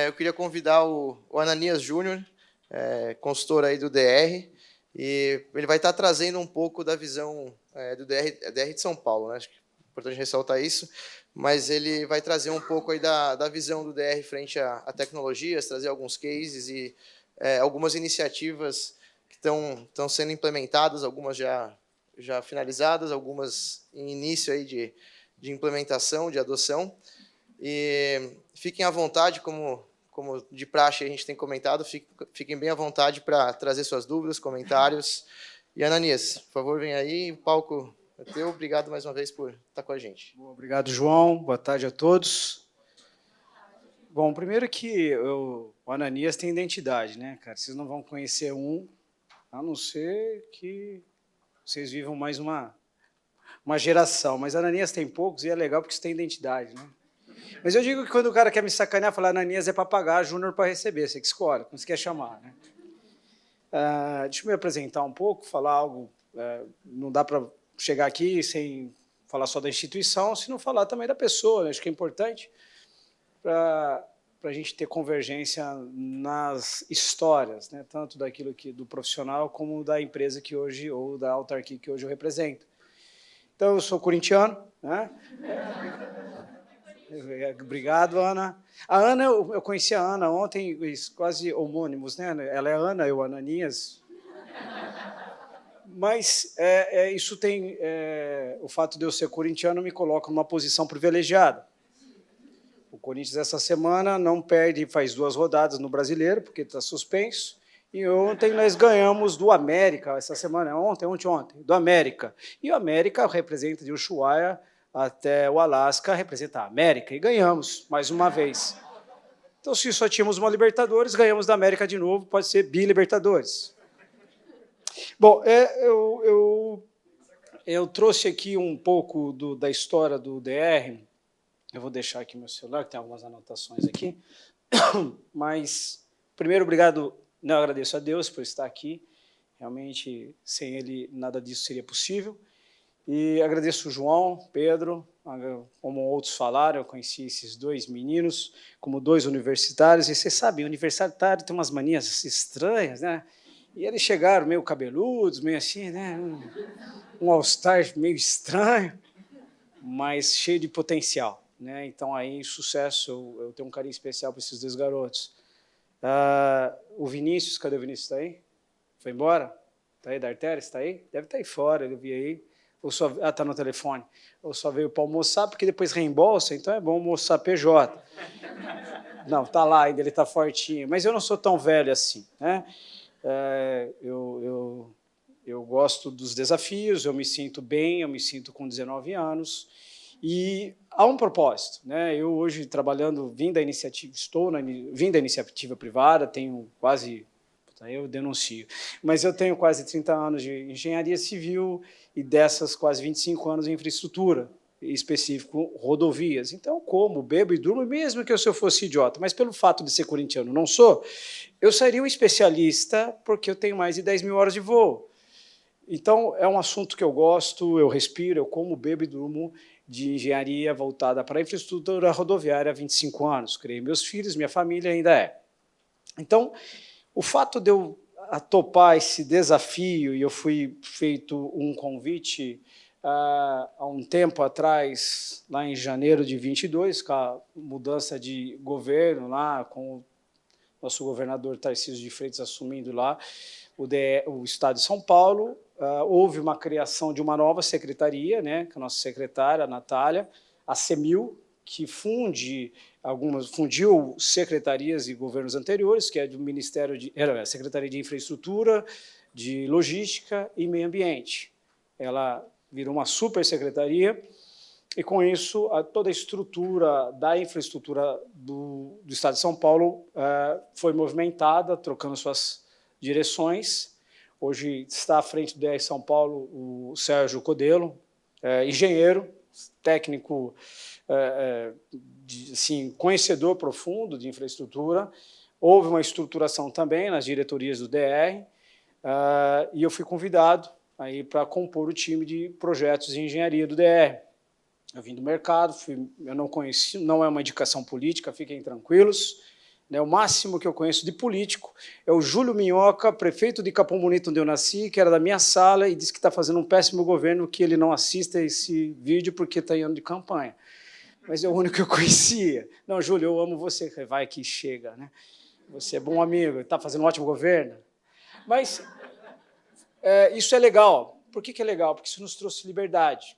eu queria convidar o Ananias Júnior, consultor aí do DR, e ele vai estar trazendo um pouco da visão do DR de São Paulo, né? Acho que é importante ressaltar isso, mas ele vai trazer um pouco aí da visão do DR frente a tecnologias, trazer alguns cases e algumas iniciativas que estão sendo implementadas, algumas já finalizadas, algumas em início aí de implementação, de adoção. E fiquem à vontade, como de praxe a gente tem comentado, fiquem bem à vontade para trazer suas dúvidas, comentários. E, Ananias, por favor, vem aí, o palco é teu. Obrigado mais uma vez por estar com a gente. Obrigado, João. Boa tarde a todos. Bom, primeiro que o Ananias tem identidade, né, cara? Vocês não vão conhecer um, a não ser que vocês vivam mais uma geração. Mas Ananias tem poucos e é legal porque você tem identidade, né? Mas eu digo que quando o cara quer me sacanear, falar Ananias é para pagar, Júnior para receber, você que escolhe, como você quer chamar, né? Deixa eu me apresentar um pouco, falar algo. Não dá para chegar aqui sem falar só da instituição, se não falar também da pessoa, né? Acho que é importante para a gente ter convergência nas histórias, né? Tanto daquilo do profissional como da empresa que hoje, ou da autarquia que hoje eu represento. Então, eu sou corintiano, né? Obrigado, Ana. A Ana, eu conheci a Ana ontem, quase homônimos, né? Ela é Ana, eu Ananias. Mas isso tem... o fato de eu ser corintiano me coloca numa posição privilegiada. O Corinthians, essa semana, não perde, faz 2 rodadas no Brasileiro, porque está suspenso. E ontem nós ganhamos do América, essa semana, ontem, do América. E o América representa de Ushuaia até o Alasca, representa a América, e ganhamos, mais uma vez. Então, se só tínhamos uma Libertadores, ganhamos da América de novo, pode ser bi-Libertadores. Bom, eu trouxe aqui um pouco da história do DR. Eu vou deixar aqui meu celular, que tem algumas anotações aqui. Mas, primeiro, obrigado, eu agradeço a Deus por estar aqui. Realmente, sem Ele, nada disso seria possível. E agradeço o João, Pedro, como outros falaram, eu conheci esses 2 meninos como 2 universitários, e vocês sabem, universitário tem umas manias estranhas, né? E eles chegaram meio cabeludos, meio assim, né? Um all-star meio estranho, mas cheio de potencial, né? Então, aí, sucesso, eu tenho um carinho especial para esses 2 garotos. O Vinícius, cadê o Vinícius? Está aí? Foi embora? Está aí, da Artéria, está aí? Deve estar aí fora, eu vi aí. Ou só, está no telefone. Ou só veio para almoçar, porque depois reembolsa, então é bom almoçar PJ. Não, está lá ainda, ele está fortinho. Mas eu não sou tão velho assim, né? Eu gosto dos desafios, eu me sinto bem, eu me sinto com 19 anos. E há um propósito, né? Eu hoje trabalhando, vim da iniciativa privada, tenho quase... Eu denuncio. Mas eu tenho quase 30 anos de engenharia civil e dessas quase 25 anos em infraestrutura, em específico rodovias. Então, como bebo e durmo, mesmo que se eu fosse idiota, mas pelo fato de ser corintiano não sou, eu seria um especialista porque eu tenho mais de 10 mil horas de voo. Então, é um assunto que eu gosto, eu respiro, eu como, bebo e durmo de engenharia voltada para a infraestrutura rodoviária há 25 anos. Criei meus filhos, minha família ainda é. Então, o fato de eu topar esse desafio, e eu fui feito um convite há um tempo atrás, lá em janeiro de 22, com a mudança de governo, lá com o nosso governador Tarcísio de Freitas assumindo lá o Estado de São Paulo, houve uma criação de uma nova secretaria, né, com a nossa secretária, a Natália, a CEMIL, que fundiu secretarias e governos anteriores, que é do era a Secretaria de Infraestrutura, de Logística e Meio Ambiente. Ela virou uma super secretaria e, com isso, toda a estrutura da infraestrutura do Estado de São Paulo foi movimentada, trocando suas direções. Hoje está à frente do DR São Paulo o Sérgio Codelo, engenheiro, técnico, assim, conhecedor profundo de infraestrutura. Houve uma estruturação também nas diretorias do DR, e eu fui convidado para compor o time de projetos de engenharia do DR. Eu vim do mercado, eu não conheci, não é uma indicação política, fiquem tranquilos. né? O máximo que eu conheço de político é o Júlio Minhoca, prefeito de Capão Bonito, onde eu nasci, que era da minha sala, e disse que está fazendo um péssimo governo, que ele não assista esse vídeo porque está em ano de campanha. Mas é o único que eu conhecia. Não, Júlio, eu amo você, vai que chega, né? Você é bom amigo, está fazendo um ótimo governo. Mas isso é legal. Por que é legal? Porque isso nos trouxe liberdade.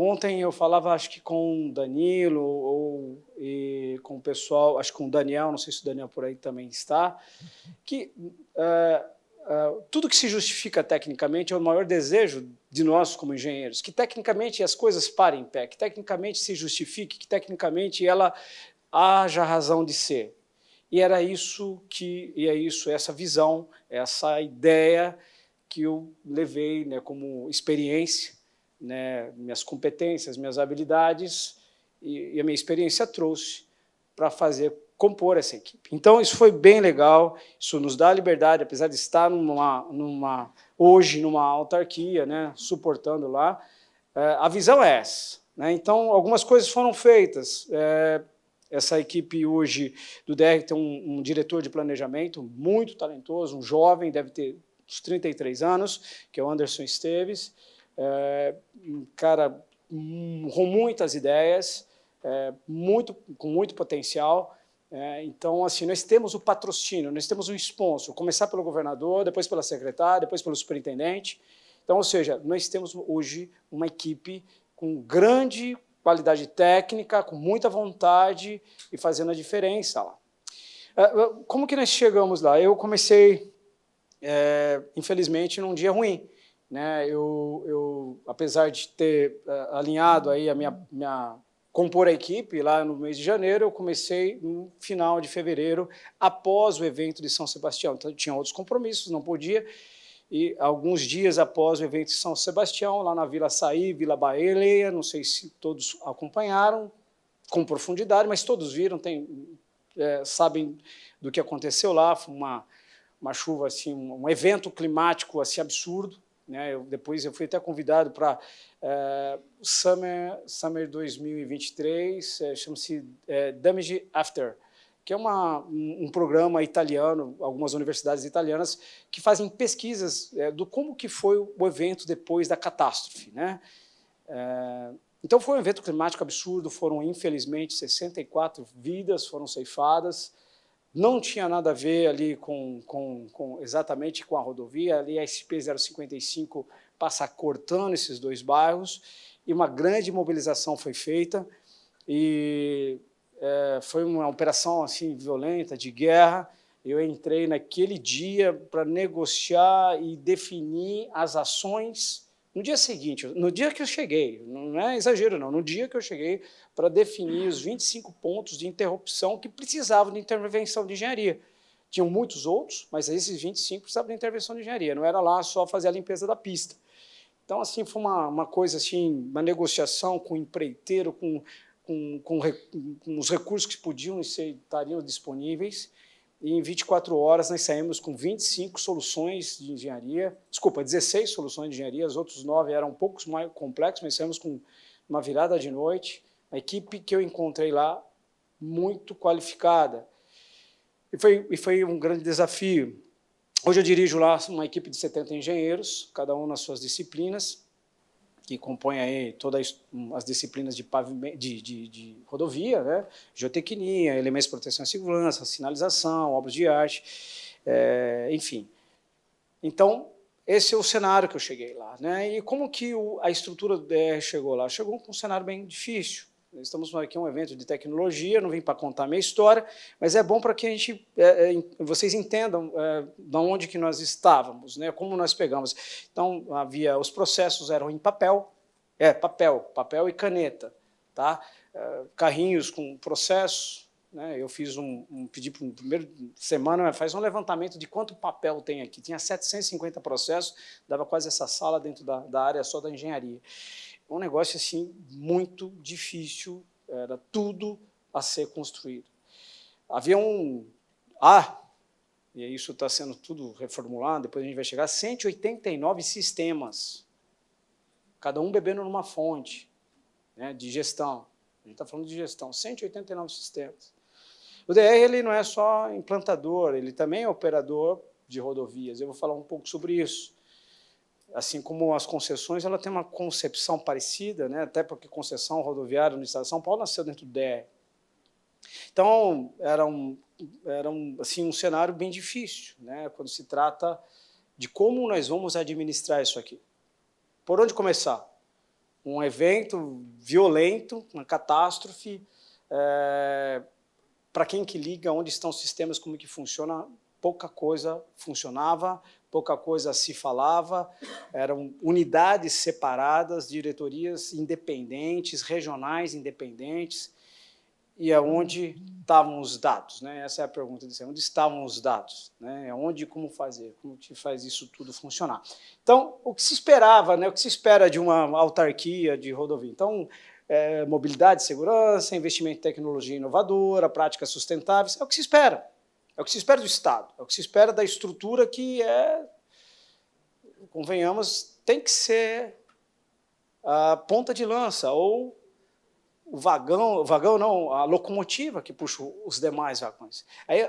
Ontem eu falava, acho que com o Danilo, e com o pessoal, acho que com o Daniel, não sei se o Daniel por aí também está, que tudo que se justifica tecnicamente é o maior desejo de nós como engenheiros, que tecnicamente as coisas parem em pé, que tecnicamente se justifique, que tecnicamente ela haja razão de ser. E era isso essa visão, essa ideia que eu levei, né, como experiência, né, minhas competências, minhas habilidades e a minha experiência trouxe para compor essa equipe. Então, isso foi bem legal, isso nos dá liberdade, apesar de estar hoje numa autarquia, né, suportando lá, a visão é essa. Né? Então, algumas coisas foram feitas. Essa equipe hoje do DR tem um diretor de planejamento muito talentoso, um jovem, deve ter uns 33 anos, que é o Anderson Esteves, um cara com muitas ideias, com muito potencial. Então, assim, nós temos o patrocínio, nós temos um sponsor, começar pelo governador, depois pela secretária, depois pelo superintendente. Então, ou seja, nós temos hoje uma equipe com grande qualidade técnica, com muita vontade e fazendo a diferença lá. Como que nós chegamos lá? Eu comecei, infelizmente, num dia ruim. Né? Apesar de ter alinhado aí compor a equipe lá no mês de janeiro, eu comecei no final de fevereiro, após o evento de São Sebastião. Então, tinha outros compromissos, não podia. E alguns dias após o evento de São Sebastião, lá na Vila Açaí, Vila Baeleia, não sei se todos acompanharam com profundidade, mas todos viram, sabem do que aconteceu lá. Foi uma chuva, assim, um evento climático assim, absurdo. Né? Depois eu fui até convidado para o Summer 2023, chama-se Damage After, que é um programa italiano, algumas universidades italianas, que fazem pesquisas do como que foi o evento depois da catástrofe. Né? Então, foi um evento climático absurdo, foram, infelizmente, 64 vidas foram ceifadas, não tinha nada a ver ali exatamente com a rodovia, ali a SP-055 passa cortando esses dois bairros, e uma grande mobilização foi feita, e foi uma operação assim, violenta, de guerra. Eu entrei naquele dia para negociar e definir as ações no dia seguinte, no dia que eu cheguei, não é exagero não, no dia que eu cheguei para definir os 25 pontos de interrupção que precisavam de intervenção de engenharia. Tinham muitos outros, mas esses 25 precisavam de intervenção de engenharia, não era lá só fazer a limpeza da pista. Então, assim, foi uma coisa, assim, uma negociação com o empreiteiro, com os recursos que estariam disponíveis, e em 24 horas nós saímos com 25 soluções de engenharia, 16 soluções de engenharia, os outros 9 eram um pouco mais complexos, mas saímos com uma virada de noite, a equipe que eu encontrei lá, muito qualificada, e foi um grande desafio. Hoje eu dirijo lá uma equipe de 70 engenheiros, cada um nas suas disciplinas, que compõe aí todas as disciplinas de rodovia, né? Geotecnia, elementos de proteção e segurança, sinalização, obras de arte, enfim. Então, esse é o cenário que eu cheguei lá. Né? E como que a estrutura do DR chegou lá? Chegou com um cenário bem difícil. Estamos aqui em um evento de tecnologia, não vim para contar a minha história, mas é bom para que vocês entendam de onde que nós estávamos, né, como nós pegamos. Então, os processos eram em papel e caneta, tá? Carrinhos com processo, né? Eu pedi para primeira semana, faz um levantamento de quanto papel tem aqui. Tinha 750 processos, dava quase essa sala dentro da área só da engenharia. Um negócio assim muito difícil, era tudo a ser construído. Havia e isso está sendo tudo reformulado, depois a gente vai chegar, 189 sistemas, cada um bebendo numa fonte, né, de gestão. A gente está falando de gestão, 189 sistemas. O DR ele não é só implantador, ele também é operador de rodovias. Eu vou falar um pouco sobre isso. Assim como as concessões, ela tem uma concepção parecida, né? Até porque concessão rodoviária no estado de São Paulo nasceu dentro do DR. Então, era assim, um cenário bem difícil, né? Quando se trata de como nós vamos administrar isso aqui. Por onde começar? Um evento violento, uma catástrofe, para quem que liga, onde estão os sistemas, como que funciona, pouca coisa funcionava, pouca coisa se falava, eram unidades separadas, diretorias independentes, regionais independentes, e aonde estavam os dados, né? Essa é a pergunta, onde estavam os dados, né? Onde e como fazer, como que faz isso tudo funcionar. Então, o que se esperava, né? O que se espera de uma autarquia de rodovia? Então, mobilidade, segurança, investimento em tecnologia inovadora, práticas sustentáveis, é o que se espera. É o que se espera do Estado, é o que se espera da estrutura que convenhamos, tem que ser a ponta de lança, ou o vagão não, a locomotiva que puxa os demais vagões. Aí,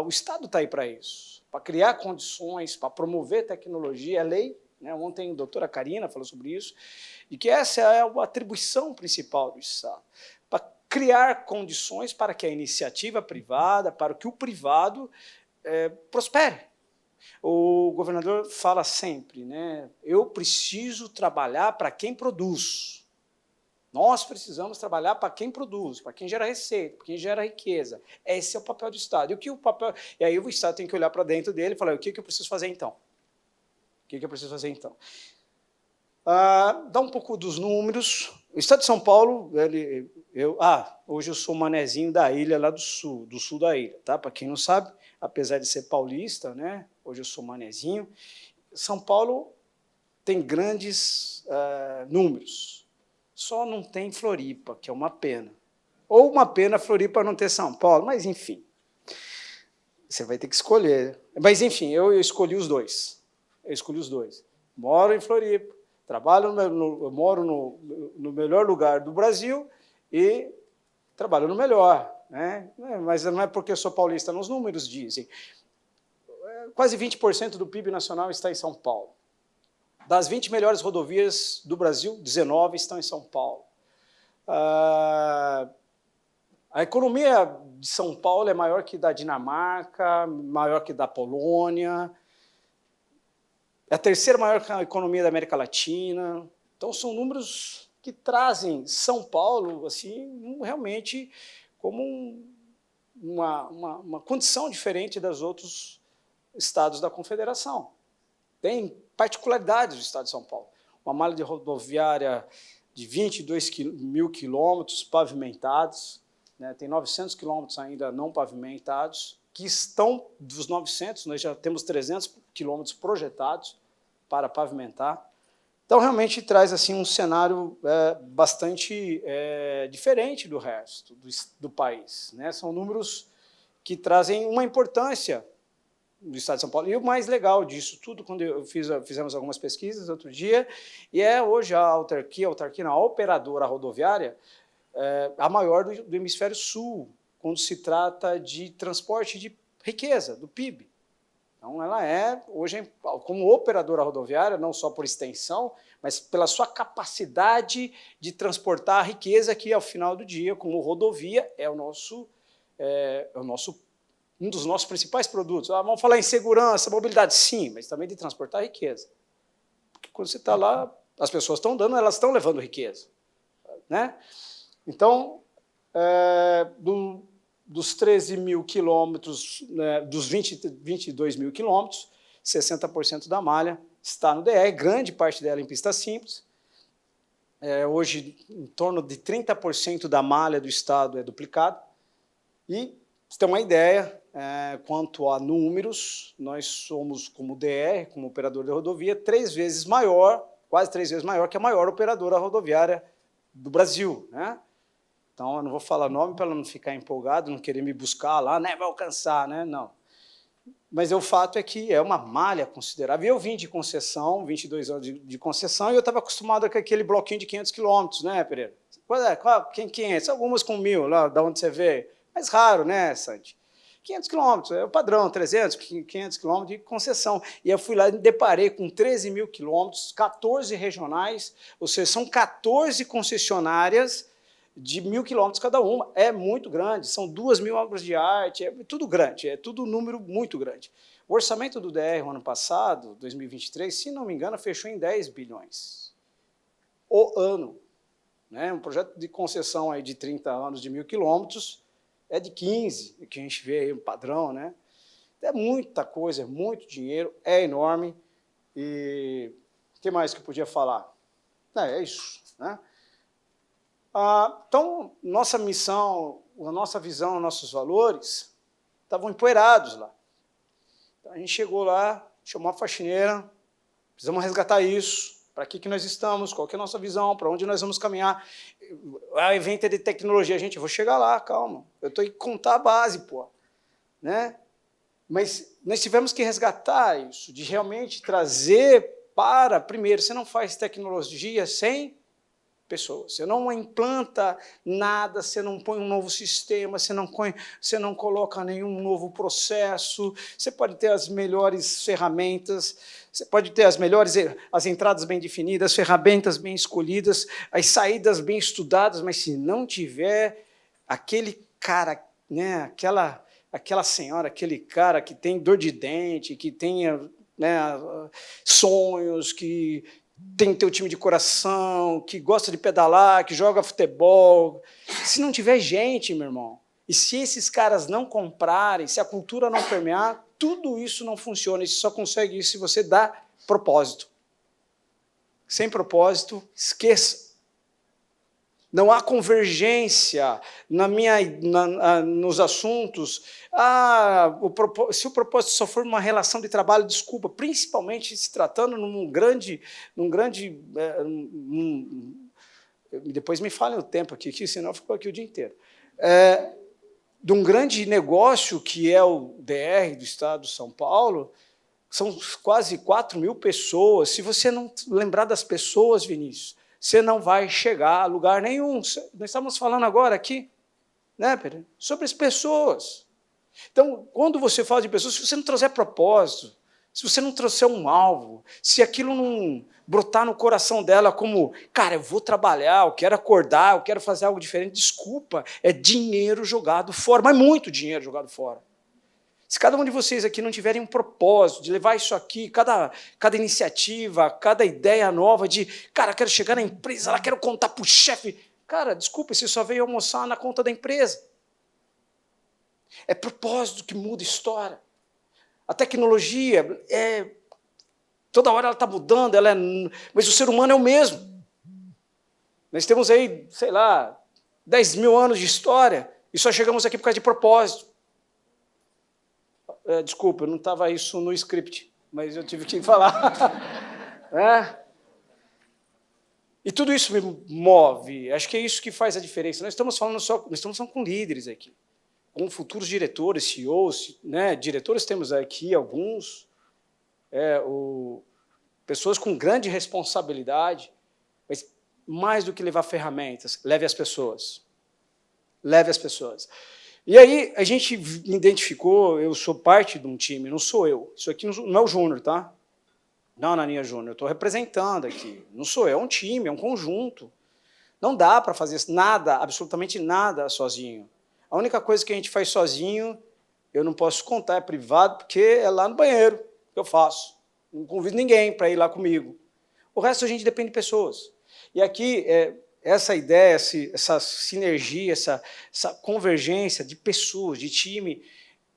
o Estado está aí para isso, para criar condições, para promover tecnologia, é lei, né? Ontem a doutora Karina falou sobre isso, e que essa é a atribuição principal do Estado, para criar condições para que a iniciativa privada, para que o privado prospere. O governador fala sempre, né? Eu preciso trabalhar para quem produz. Nós precisamos trabalhar para quem produz, para quem gera receita, para quem gera riqueza. Esse é o papel do Estado. E aí o Estado tem que olhar para dentro dele e falar, o que eu preciso fazer então? O que eu preciso fazer então? Dá um pouco dos números. O Estado de São Paulo, hoje eu sou manezinho da ilha lá do sul da ilha, tá? Para quem não sabe, apesar de ser paulista, né? Hoje eu sou manezinho. São Paulo tem grandes números. Só não tem Floripa, que é uma pena. Ou uma pena Floripa não ter São Paulo, mas enfim. Você vai ter que escolher. Mas enfim, eu escolhi os dois. Moro em Floripa, eu moro no melhor lugar do Brasil e trabalho no melhor, né? Mas não é porque eu sou paulista, os números dizem. Quase 20% do PIB nacional está em São Paulo. Das 20 melhores rodovias do Brasil, 19 estão em São Paulo. A economia de São Paulo é maior que da Dinamarca, maior que da Polônia, é a terceira maior economia da América Latina. Então, são números que trazem São Paulo assim, realmente como uma condição diferente dos outros estados da Confederação. Tem particularidades do estado de São Paulo. Uma malha de rodoviária de 22 mil quilômetros pavimentados, né? Tem 900 quilômetros ainda não pavimentados, que estão, dos 900, nós já temos 300 quilômetros projetados para pavimentar. Então, realmente traz assim, um cenário bastante diferente do resto do país, né? São números que trazem uma importância do estado de São Paulo. E o mais legal disso tudo, quando fizemos algumas pesquisas outro dia, e hoje a autarquia, a operadora rodoviária, a maior do hemisfério sul, quando se trata de transporte de riqueza, do PIB. Então, ela hoje, como operadora rodoviária, não só por extensão, mas pela sua capacidade de transportar a riqueza que, ao final do dia, como rodovia, é um dos nossos principais produtos. Vamos falar em segurança, mobilidade, sim, mas também de transportar riqueza. Porque quando você está lá, as pessoas estão dando, elas estão levando riqueza, né? Então, dos 13 mil quilômetros, né, dos 22 mil quilômetros, 60% da malha está no DR, grande parte dela em pista simples. Hoje, em torno de 30% da malha do estado é duplicado. E, você tem uma ideia, quanto a números, nós somos, como DR, como operador de rodovia, quase 3 vezes maior que a maior operadora rodoviária do Brasil, né? Então, eu não vou falar nome para ela não ficar empolgado, não querer me buscar lá, né, vai alcançar, né? Não. Mas o fato é que é uma malha considerável. Eu vim de concessão, 22 anos de concessão, e eu estava acostumado com aquele bloquinho de 500 quilômetros, né, Pereira? Quem 500? Algumas com 1.000, lá da onde você veio. Mais raro, né, Santi? 500 quilômetros, é o padrão, 300, 500 quilômetros de concessão. E eu fui lá e me deparei com 13 mil quilômetros, 14 regionais, ou seja, são 14 concessionárias de 1.000 quilômetros cada uma. É muito grande, são 2.000 obras de arte, é tudo grande, é tudo um número muito grande. O orçamento do DR, no ano passado, 2023, se não me engano, fechou em 10 bilhões. O ano. Né? Um projeto de concessão aí de 30 anos, de 1.000 quilômetros, é de 15, que a gente vê aí um padrão, né? É muita coisa, é muito dinheiro, é enorme. E o que mais que eu podia falar? É isso, né? Então, nossa missão, a nossa visão, nossos valores estavam empoeirados lá. Então, a gente chegou lá, chamou a faxineira, precisamos resgatar isso. Para que nós estamos, qual que é a nossa visão, para onde nós vamos caminhar. O evento é de tecnologia, gente, eu vou chegar lá, calma. Eu estou em contar a base, pô. Né? Mas nós tivemos que resgatar isso, de realmente trazer para... Primeiro, você não faz tecnologia sem pessoas. Você não implanta nada, você não põe um novo sistema, você não coloca nenhum novo processo, você pode ter as melhores ferramentas, você pode ter as entradas bem definidas, ferramentas bem escolhidas, as saídas bem estudadas, mas se não tiver aquele cara, né, aquela senhora, aquele cara que tem dor de dente, que tenha, né, sonhos, que tem teu time de coração, que gosta de pedalar, que joga futebol. Se não tiver gente, meu irmão, e se esses caras não comprarem, se a cultura não permear, tudo isso não funciona. E você só consegue isso se você dá propósito. Sem propósito, esqueça. Não há convergência nos assuntos. Se o propósito só for uma relação de trabalho, desculpa, principalmente se tratando depois me falem o tempo aqui, senão eu fico aqui o dia inteiro. De um grande negócio que é o DR do Estado de São Paulo, são quase 4.000 pessoas. Se você não lembrar das pessoas, Vinícius, você não vai chegar a lugar nenhum. Nós estamos falando agora aqui, né, Pedro, sobre as pessoas. Então, quando você fala de pessoas, se você não trouxer propósito, se você não trouxer um alvo, se aquilo não brotar no coração dela como, cara, eu vou trabalhar, eu quero acordar, eu quero fazer algo diferente, desculpa, é dinheiro jogado fora, mas muito dinheiro jogado fora. Se cada um de vocês aqui não tiverem um propósito de levar isso aqui, cada iniciativa, cada ideia nova de, cara, quero chegar na empresa, quero contar para o chefe. Cara, desculpa, você só veio almoçar na conta da empresa. É propósito que muda história. A tecnologia, toda hora ela está mudando, mas o ser humano é o mesmo. Nós temos aí, sei lá, 10.000 anos de história e só chegamos aqui por causa de propósito. Desculpa, não estava isso no script, mas eu tive que falar. E tudo isso me move, acho que é isso que faz a diferença. Nós estamos falando com líderes aqui, com futuros diretores, CEOs, né? Diretores temos aqui alguns, pessoas com grande responsabilidade, mas mais do que levar ferramentas, leve as pessoas. Leve as pessoas. E aí a gente identificou, eu sou parte de um time, não sou eu. Isso aqui não é o Júnior, tá? Não, Ananinha Júnior, eu estou representando aqui. Não sou eu, é um time, é um conjunto. Não dá para fazer nada, absolutamente nada sozinho. A única coisa que a gente faz sozinho, eu não posso contar, é privado, porque é lá no banheiro que eu faço. Não convido ninguém para ir lá comigo. O resto a gente depende de pessoas. E aqui, essa ideia, essa sinergia, essa convergência de pessoas, de time,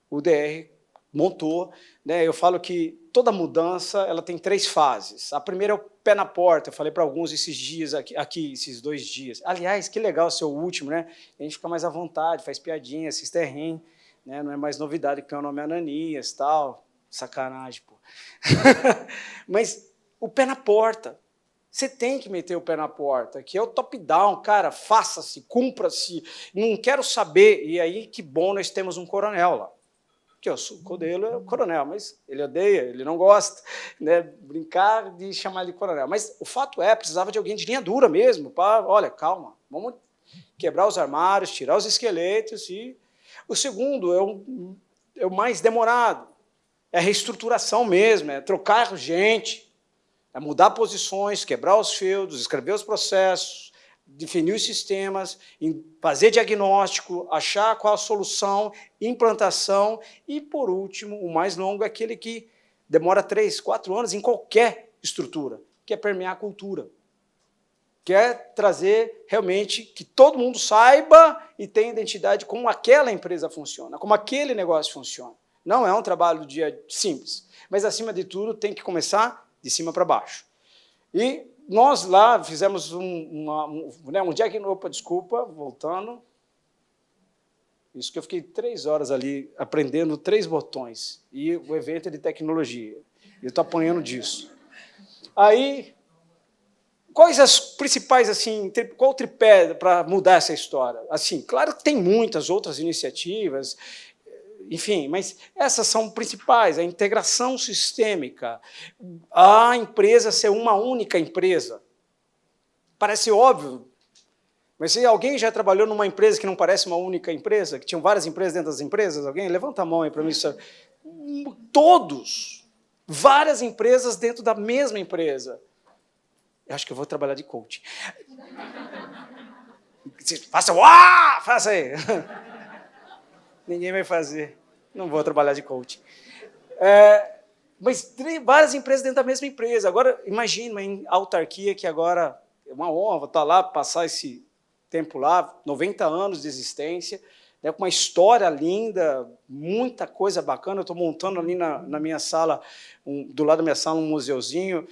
o DR montou. Né? Eu falo que toda mudança ela tem 3 fases. A primeira é o pé na porta. Eu falei para alguns esses dias, esses 2 dias. Aliás, que legal ser o último, né? A gente fica mais à vontade, faz piadinha, assiste rim, né? Não é mais novidade que o nome é Ananias, tal. Sacanagem, pô. Mas o pé na porta. Você tem que meter o pé na porta, que é o top-down, cara, faça-se, cumpra-se, não quero saber. E aí, que bom, nós temos um coronel lá. Que o Codelo é o coronel, mas ele odeia, ele não gosta, né, brincar de chamar ele de coronel. Mas o fato precisava de alguém de linha dura mesmo, para, olha, calma, vamos quebrar os armários, tirar os esqueletos e O segundo é o mais demorado, é a reestruturação mesmo, é trocar gente, é mudar posições, quebrar os feudos, escrever os processos, definir os sistemas, fazer diagnóstico, achar qual a solução, implantação e, por último, o mais longo é aquele que demora 3, 4 anos em qualquer estrutura, que é permear a cultura, que é trazer realmente que todo mundo saiba e tenha identidade como aquela empresa funciona, como aquele negócio funciona. Não é um trabalho do dia simples, mas, acima de tudo, tem que começar de cima para baixo. E nós lá fizemos um diagnóstico, desculpa, voltando, isso que eu fiquei 3 horas ali aprendendo 3 botões, e o evento é de tecnologia, eu estou apanhando disso. Aí, quais as principais, assim, qual o tripé para mudar essa história? Assim, claro que tem muitas outras iniciativas, enfim, mas essas são principais, a integração sistêmica, a empresa ser uma única empresa. Parece óbvio, mas se alguém já trabalhou numa empresa que não parece uma única empresa, que tinham várias empresas dentro das empresas, alguém? Levanta a mão aí para mim. Todos, várias empresas dentro da mesma empresa. Eu acho que eu vou trabalhar de coaching. Faça aí. Ninguém vai fazer. Não vou trabalhar de coaching. Mas várias empresas dentro da mesma empresa. Agora, imagine uma autarquia que agora é uma honra estar lá, passar esse tempo lá, 90 anos de existência, né, com uma história linda, muita coisa bacana. Eu estou montando ali na minha sala, do lado da minha sala, um museuzinho.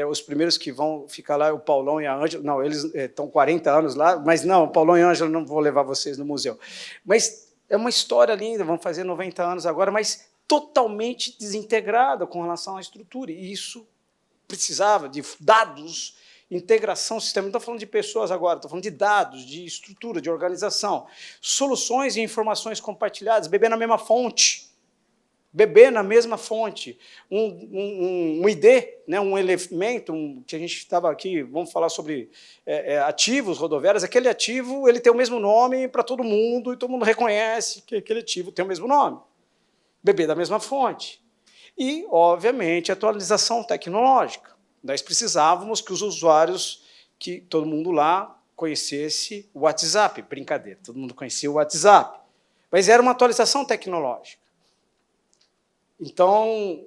Os primeiros que vão ficar lá é o Paulão e a Ângela. Não, eles estão 40 anos lá, mas não, o Paulão e a Ângela não vou levar vocês no museu. Mas é uma história linda, vão fazer 90 anos agora, mas totalmente desintegrada com relação à estrutura. E isso precisava de dados, integração sistema. Não estou falando de pessoas agora, estou falando de dados, de estrutura, de organização. Soluções e informações compartilhadas, beber na mesma fonte. Beber na mesma fonte. Um ID, né, um elemento, que a gente estava aqui, vamos falar sobre ativos rodoviários, aquele ativo ele tem o mesmo nome para todo mundo, e todo mundo reconhece que aquele ativo tem o mesmo nome. Beber da mesma fonte. E, obviamente, atualização tecnológica. Nós precisávamos que os usuários, que todo mundo lá conhecesse o WhatsApp. Brincadeira, todo mundo conhecia o WhatsApp. Mas era uma atualização tecnológica. Então,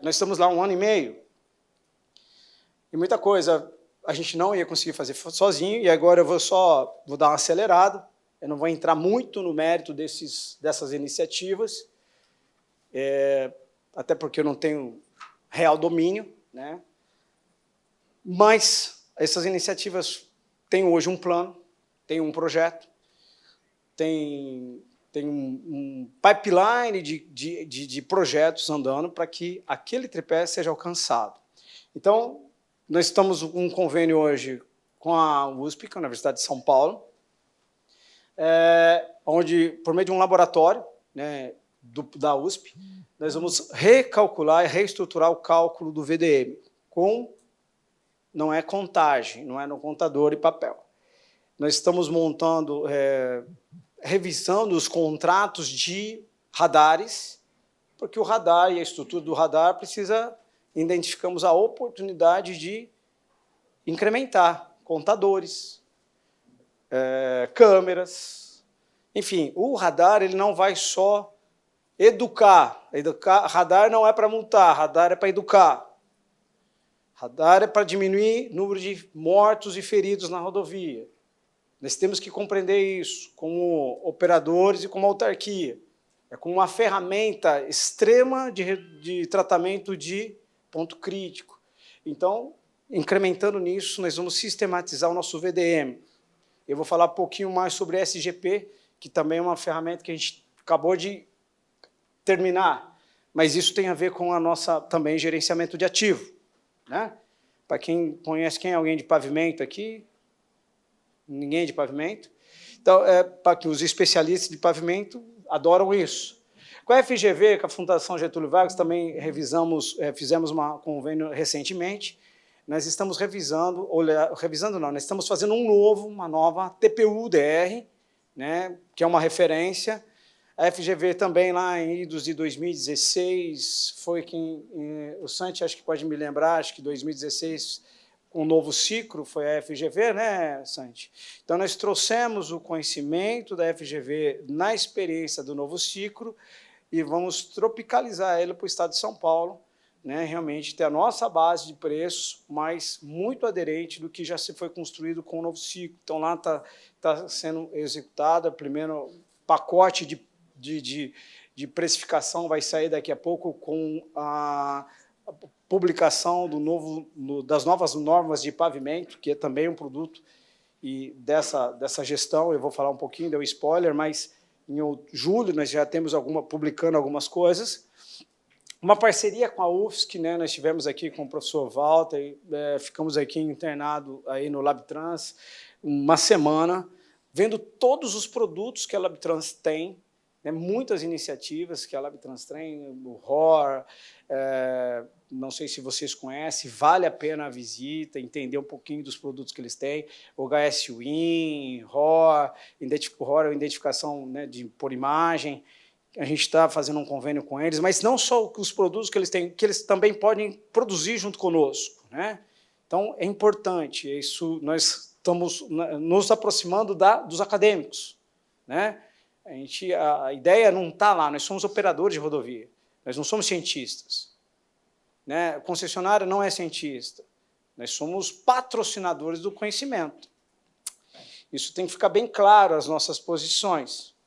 nós estamos lá 1 ano e meio. E muita coisa a gente não ia conseguir fazer sozinho, e agora eu vou dar uma acelerada. Eu não vou entrar muito no mérito dessas iniciativas, até porque eu não tenho real domínio, né? Mas essas iniciativas têm hoje um plano, têm um projeto, tem um pipeline de projetos andando para que aquele tripé seja alcançado. Então, nós estamos com um convênio hoje com a USP, com a Universidade de São Paulo, onde, por meio de um laboratório, né, da USP, nós vamos recalcular e reestruturar o cálculo do VDM, não é contagem, não é no contador e papel. Nós estamos montando, revisando os contratos de radares, porque o radar e a estrutura do radar identificamos a oportunidade de incrementar contadores, câmeras, enfim, o radar ele não vai só educar. Radar não é para multar, radar é para educar. Radar é para diminuir o número de mortos e feridos na rodovia. Nós temos que compreender isso como operadores e como autarquia. É como uma ferramenta extrema de tratamento de ponto crítico. Então, incrementando nisso, nós vamos sistematizar o nosso VDM. Eu vou falar um pouquinho mais sobre SGP, que também é uma ferramenta que a gente acabou de terminar, mas isso tem a ver com a nossa também gerenciamento de ativo, né? Para quem conhece, quem é alguém de pavimento aqui? Ninguém de pavimento? Então, para que os especialistas de pavimento adoram isso. Com a FGV, com a Fundação Getúlio Vargas, também fizemos um convênio recentemente. Nós estamos nós estamos fazendo uma nova TPU-DR, né, que é uma referência. A FGV também, lá em idos de 2016, foi quem... O Santi, acho que pode me lembrar, acho que 2016, com o novo ciclo, foi a FGV, né, Santi? Então, nós trouxemos o conhecimento da FGV na experiência do novo ciclo e vamos tropicalizar ele para o estado de São Paulo, né, realmente ter a nossa base de preços, mas muito aderente do que já se foi construído com o novo ciclo. Então, lá está sendo executado o primeiro pacote de precificação, vai sair daqui a pouco com a publicação das novas normas de pavimento, que é também um produto e dessa gestão. Eu vou falar um pouquinho, deu spoiler, mas em julho nós já temos publicando algumas coisas. Uma parceria com a UFSC, né, nós tivemos aqui com o professor Walter, ficamos aqui internado aí no LabTrans uma semana, vendo todos os produtos que a LabTrans tem, né, muitas iniciativas que a LabTrans tem, o ROR, não sei se vocês conhecem, vale a pena a visita, entender um pouquinho dos produtos que eles têm, o HS-Win, ROR, ROR é a identificação, né, por imagem. A gente está fazendo um convênio com eles, mas não só os produtos que eles têm, que eles também podem produzir junto conosco, né? Então, é importante, isso nós estamos nos aproximando dos acadêmicos, né? A ideia não está lá, nós somos operadores de rodovia, nós não somos cientistas, né? A concessionária não é cientista, nós somos patrocinadores do conhecimento. Isso tem que ficar bem claro, as nossas posições.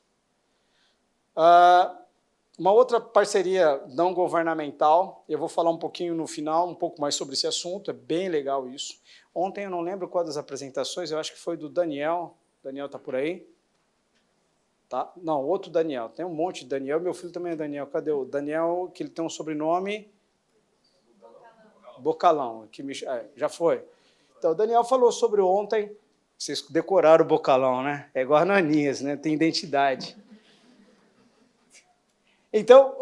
Uma outra parceria não governamental, eu vou falar um pouquinho no final, um pouco mais sobre esse assunto, é bem legal isso. Ontem eu não lembro qual das apresentações, eu acho que foi do Daniel. Daniel está por aí? Tá? Não, outro Daniel, tem um monte de Daniel, meu filho também é Daniel. Cadê o Daniel, que ele tem um sobrenome? Bocalão. Já foi. Então, o Daniel falou sobre ontem, vocês decoraram o Bocalão, né? É igual a Nanias, né? Tem identidade. Então,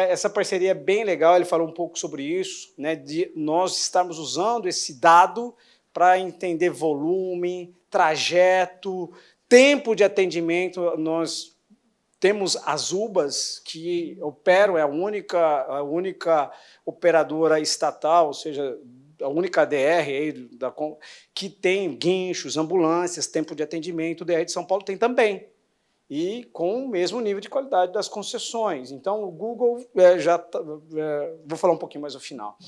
essa parceria é bem legal, ele falou um pouco sobre isso, né, de nós estarmos usando esse dado para entender volume, trajeto, tempo de atendimento. Nós temos as UBAs, que operam, é a única operadora estatal, ou seja, a única DR aí que tem guinchos, ambulâncias, tempo de atendimento. O DR de São Paulo tem também, e com o mesmo nível de qualidade das concessões. Então, o Google vou falar um pouquinho mais no final.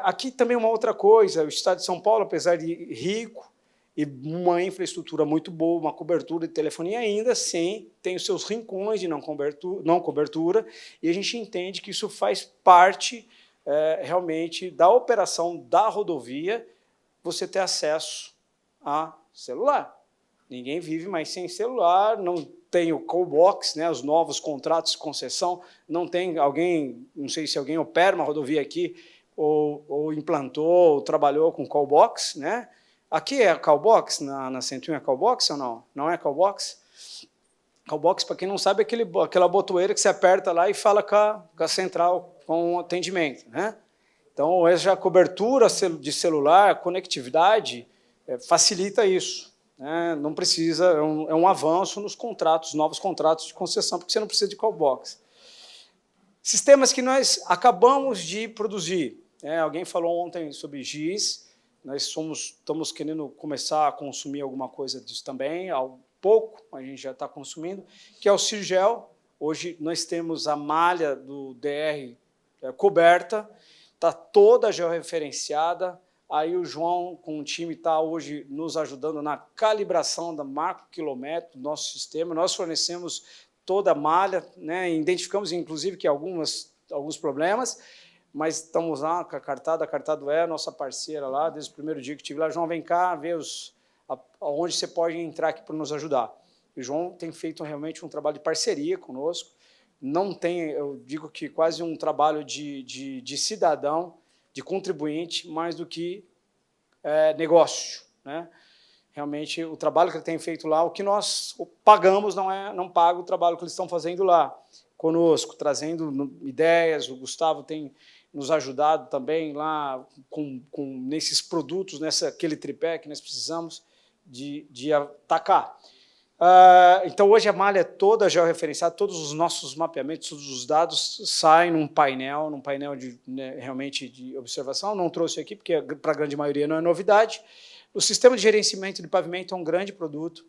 Aqui também uma outra coisa, o estado de São Paulo, apesar de rico e uma infraestrutura muito boa, uma cobertura de telefonia, ainda assim tem os seus rincões de não cobertura, e a gente entende que isso faz parte realmente da operação da rodovia, você ter acesso a celular. Ninguém vive mais sem celular, não tem o callbox, né, os novos contratos de concessão, não tem alguém, não sei se alguém opera uma rodovia aqui, ou implantou, ou trabalhou com callbox, né? Aqui é callbox, na 101 é callbox ou não? Não é callbox? Callbox, para quem não sabe, é aquela botoeira que você aperta lá e fala com a central, com o atendimento, né? Então, essa cobertura de celular, conectividade, facilita isso. Não precisa, é um avanço nos contratos, novos contratos de concessão, porque você não precisa de callbox. Sistemas que nós acabamos de produzir. Alguém falou ontem sobre GIS, nós estamos querendo começar a consumir alguma coisa disso também, ao pouco, a gente já está consumindo, que é o Cirgel. Hoje nós temos a malha do DR coberta, está toda georreferenciada. Aí o João, com o time, está hoje nos ajudando na calibração da marca quilômetro do nosso sistema. Nós fornecemos toda a malha, né? Identificamos, inclusive, que alguns problemas, mas estamos lá com a Cartado é a nossa parceira lá, desde o primeiro dia que estive lá. João, vem cá, ver onde você pode entrar aqui para nos ajudar. E o João tem feito realmente um trabalho de parceria conosco. Não tem, eu digo que quase um trabalho de cidadão, de contribuinte, mais do que negócio, né? Realmente, o trabalho que ele tem feito lá, o que nós pagamos não paga o trabalho que eles estão fazendo lá conosco, trazendo ideias. O Gustavo tem nos ajudado também lá nesses produtos, aquele tripé que nós precisamos de atacar. Então, hoje a malha é toda georreferenciada, todos os nossos mapeamentos, todos os dados saem num painel de, realmente de observação. Não trouxe aqui, porque para a grande maioria não é novidade. O sistema de gerenciamento de pavimento é um grande produto.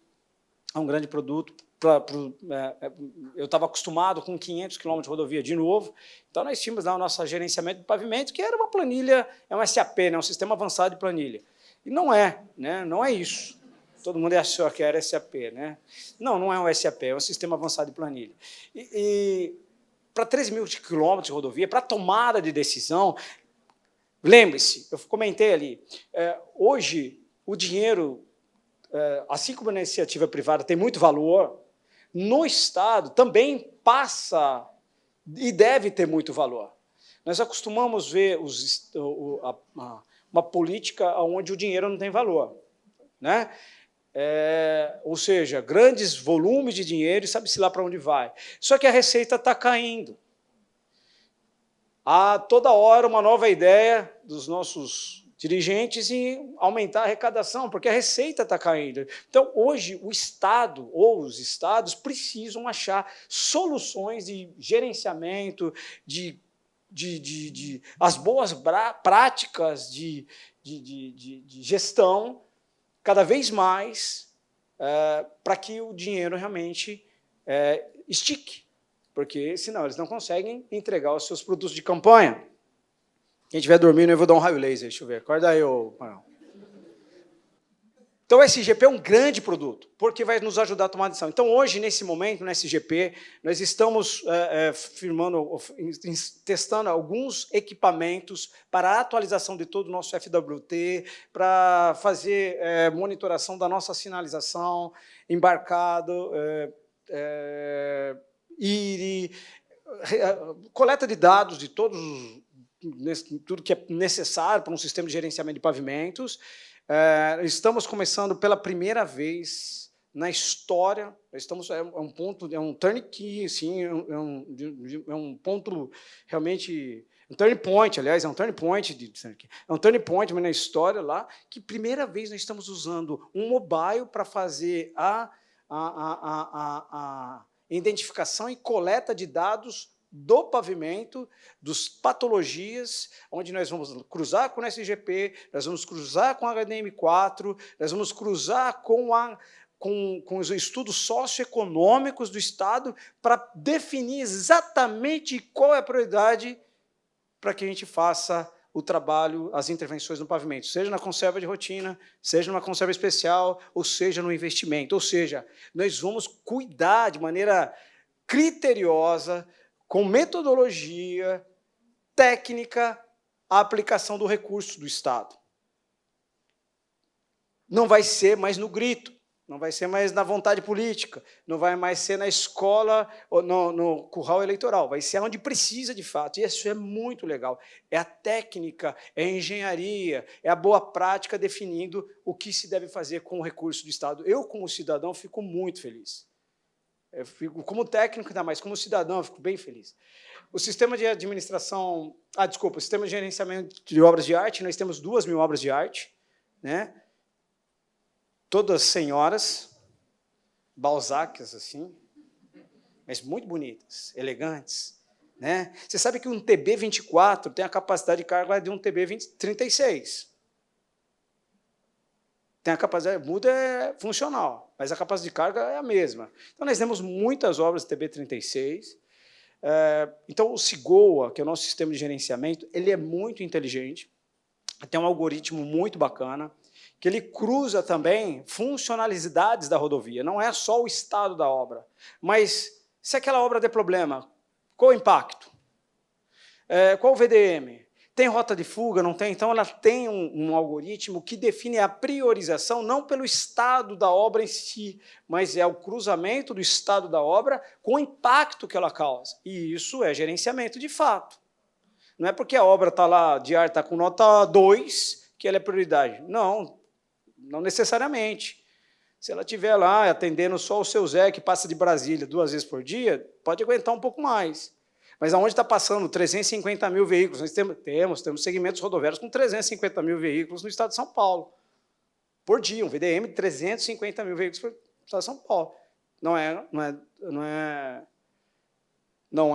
Eu estava acostumado com 500 km de rodovia de novo, então nós tínhamos lá o nosso gerenciamento de pavimento, que era uma planilha, é um SAP, né, um sistema avançado de planilha. E não é, né, não é isso. Todo mundo achou que era SAP, né? Não, não é um SAP, é um sistema avançado de planilha. E para 13 mil quilômetros de rodovia, para tomada de decisão, lembre-se, eu comentei ali, hoje o dinheiro, assim como a iniciativa privada tem muito valor, no Estado também passa e deve ter muito valor. Nós acostumamos ver uma política onde o dinheiro não tem valor, né? Ou seja, grandes volumes de dinheiro e sabe-se lá para onde vai. Só que a receita está caindo. Há toda hora uma nova ideia dos nossos dirigentes em aumentar a arrecadação, porque a receita está caindo. Então, hoje, o Estado ou os estados precisam achar soluções de gerenciamento, as boas práticas de gestão, cada vez mais, para que o dinheiro realmente estique, porque, senão, eles não conseguem entregar os seus produtos de campanha. Quem estiver dormindo, eu vou dar um raio laser, deixa eu ver. Acorda aí, Manuel. Então, o SGP é um grande produto, porque vai nos ajudar a tomar decisão. Então, hoje, nesse momento, no SGP, nós estamos testando alguns equipamentos para a atualização de todo o nosso FWT, para fazer monitoração da nossa sinalização, embarcado, IRI, coleta de dados de todos tudo que é necessário para um sistema de gerenciamento de pavimentos. Estamos começando pela primeira vez na história, é um turnkey, assim, é um ponto realmente, um turning point, aliás, é um turning point na história lá, que primeira vez nós estamos usando um mobile para fazer a identificação e coleta de dados do pavimento, das patologias, onde nós vamos cruzar com o SGP, nós vamos cruzar com a HDM4, nós vamos cruzar com os estudos socioeconômicos do Estado para definir exatamente qual é a prioridade para que a gente faça o trabalho, as intervenções no pavimento, seja na conserva de rotina, seja numa conserva especial, ou seja no investimento. Ou seja, nós vamos cuidar de maneira criteriosa, com metodologia, técnica, a aplicação do recurso do Estado. Não vai ser mais no grito, não vai ser mais na vontade política, não vai mais ser na escola ou no curral eleitoral, vai ser onde precisa de fato, e isso é muito legal. É a técnica, é a engenharia, é a boa prática definindo o que se deve fazer com o recurso do Estado. Eu, como cidadão, fico muito feliz. Eu fico, como técnico, ainda mais como cidadão, eu fico bem feliz. O sistema de administração... o sistema de gerenciamento de obras de arte, nós temos 2.000 obras de arte, né? Todas senhoras, balzacas, assim, mas muito bonitas, elegantes, né? Você sabe que um TB24 tem a capacidade de carga de um TB36. Tem a capacidade, muda é funcional, mas a capacidade de carga é a mesma. Então, nós temos muitas obras de TB36. Então, o SIGOA, que é o nosso sistema de gerenciamento, ele é muito inteligente, tem um algoritmo muito bacana, que ele cruza também funcionalidades da rodovia. Não é só o estado da obra, mas se aquela obra der problema, qual o impacto? Qual o VDM? Tem rota de fuga, não tem? Então, ela tem um algoritmo que define a priorização não pelo estado da obra em si, mas é o cruzamento do estado da obra com o impacto que ela causa. E isso é gerenciamento de fato. Não é porque a obra está lá, de ar está com nota 2, que ela é prioridade. Não, não necessariamente. Se ela estiver lá atendendo só o seu Zé, que passa de Brasília 2 vezes por dia, pode aguentar um pouco mais. Mas aonde está passando 350 mil veículos? Nós temos segmentos rodoviários com 350 mil veículos no estado de São Paulo. Por dia, um VDM de 350 mil veículos no estado de São Paulo. não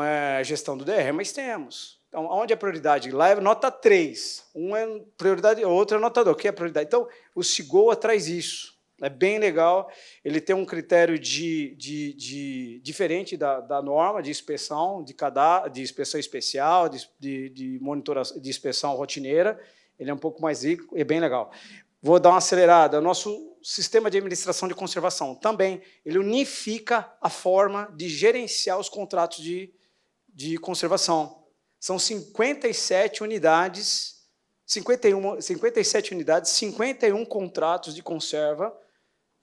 é gestão do DR, mas temos. Então, onde é prioridade? Lá é nota 3. Um é prioridade, o outro é nota 2. O que é prioridade? Então, o SIGOA traz isso. É bem legal. Ele tem um critério diferente da norma de inspeção, de inspeção especial, de monitoração, de inspeção rotineira. Ele é um pouco mais rico, é bem legal. Vou dar uma acelerada. Nosso sistema de administração de conservação também, ele unifica a forma de gerenciar os contratos de conservação. São 57 unidades, 51 contratos de conserva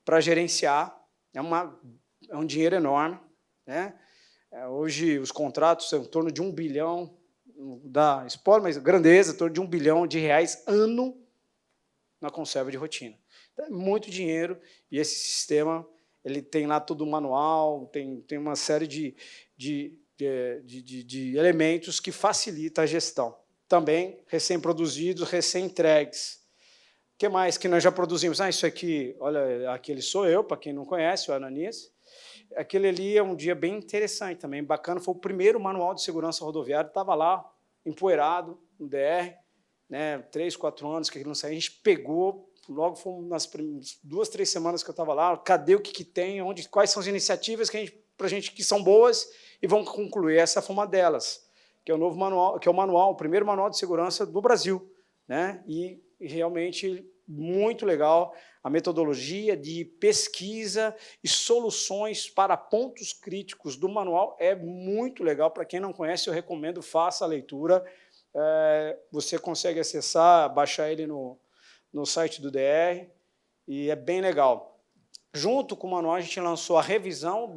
para gerenciar. É um dinheiro enorme, né? Hoje, os contratos são em torno de 1 bilhão, da spoiler, mas grandeza, em torno de 1 bilhão de reais ano na conserva de rotina. Então, é muito dinheiro, e esse sistema ele tem lá todo o manual, tem uma série de elementos que facilita a gestão. Também recém-produzidos, recém-entregues. O que mais que nós já produzimos? Isso aqui, olha, aquele sou eu, para quem não conhece, o Ananias. Aquele ali é um dia bem interessante também, bacana. Foi o primeiro manual de segurança rodoviária, estava lá, empoeirado, no DR, né, 3, 4 anos que ele não saiu. A gente pegou, logo fomos nas 2, 3 semanas que eu estava lá, cadê o que tem, quais são as iniciativas para a gente que são boas e vão concluir. Essa foi uma delas, que é o novo manual, que é o primeiro manual de segurança do Brasil, né? E realmente muito legal a metodologia de pesquisa e soluções para pontos críticos do manual é muito legal. Para quem não conhece, eu recomendo, faça a leitura. Você consegue acessar, baixar ele no site do DR, e é bem legal. Junto com o manual, a gente lançou a revisão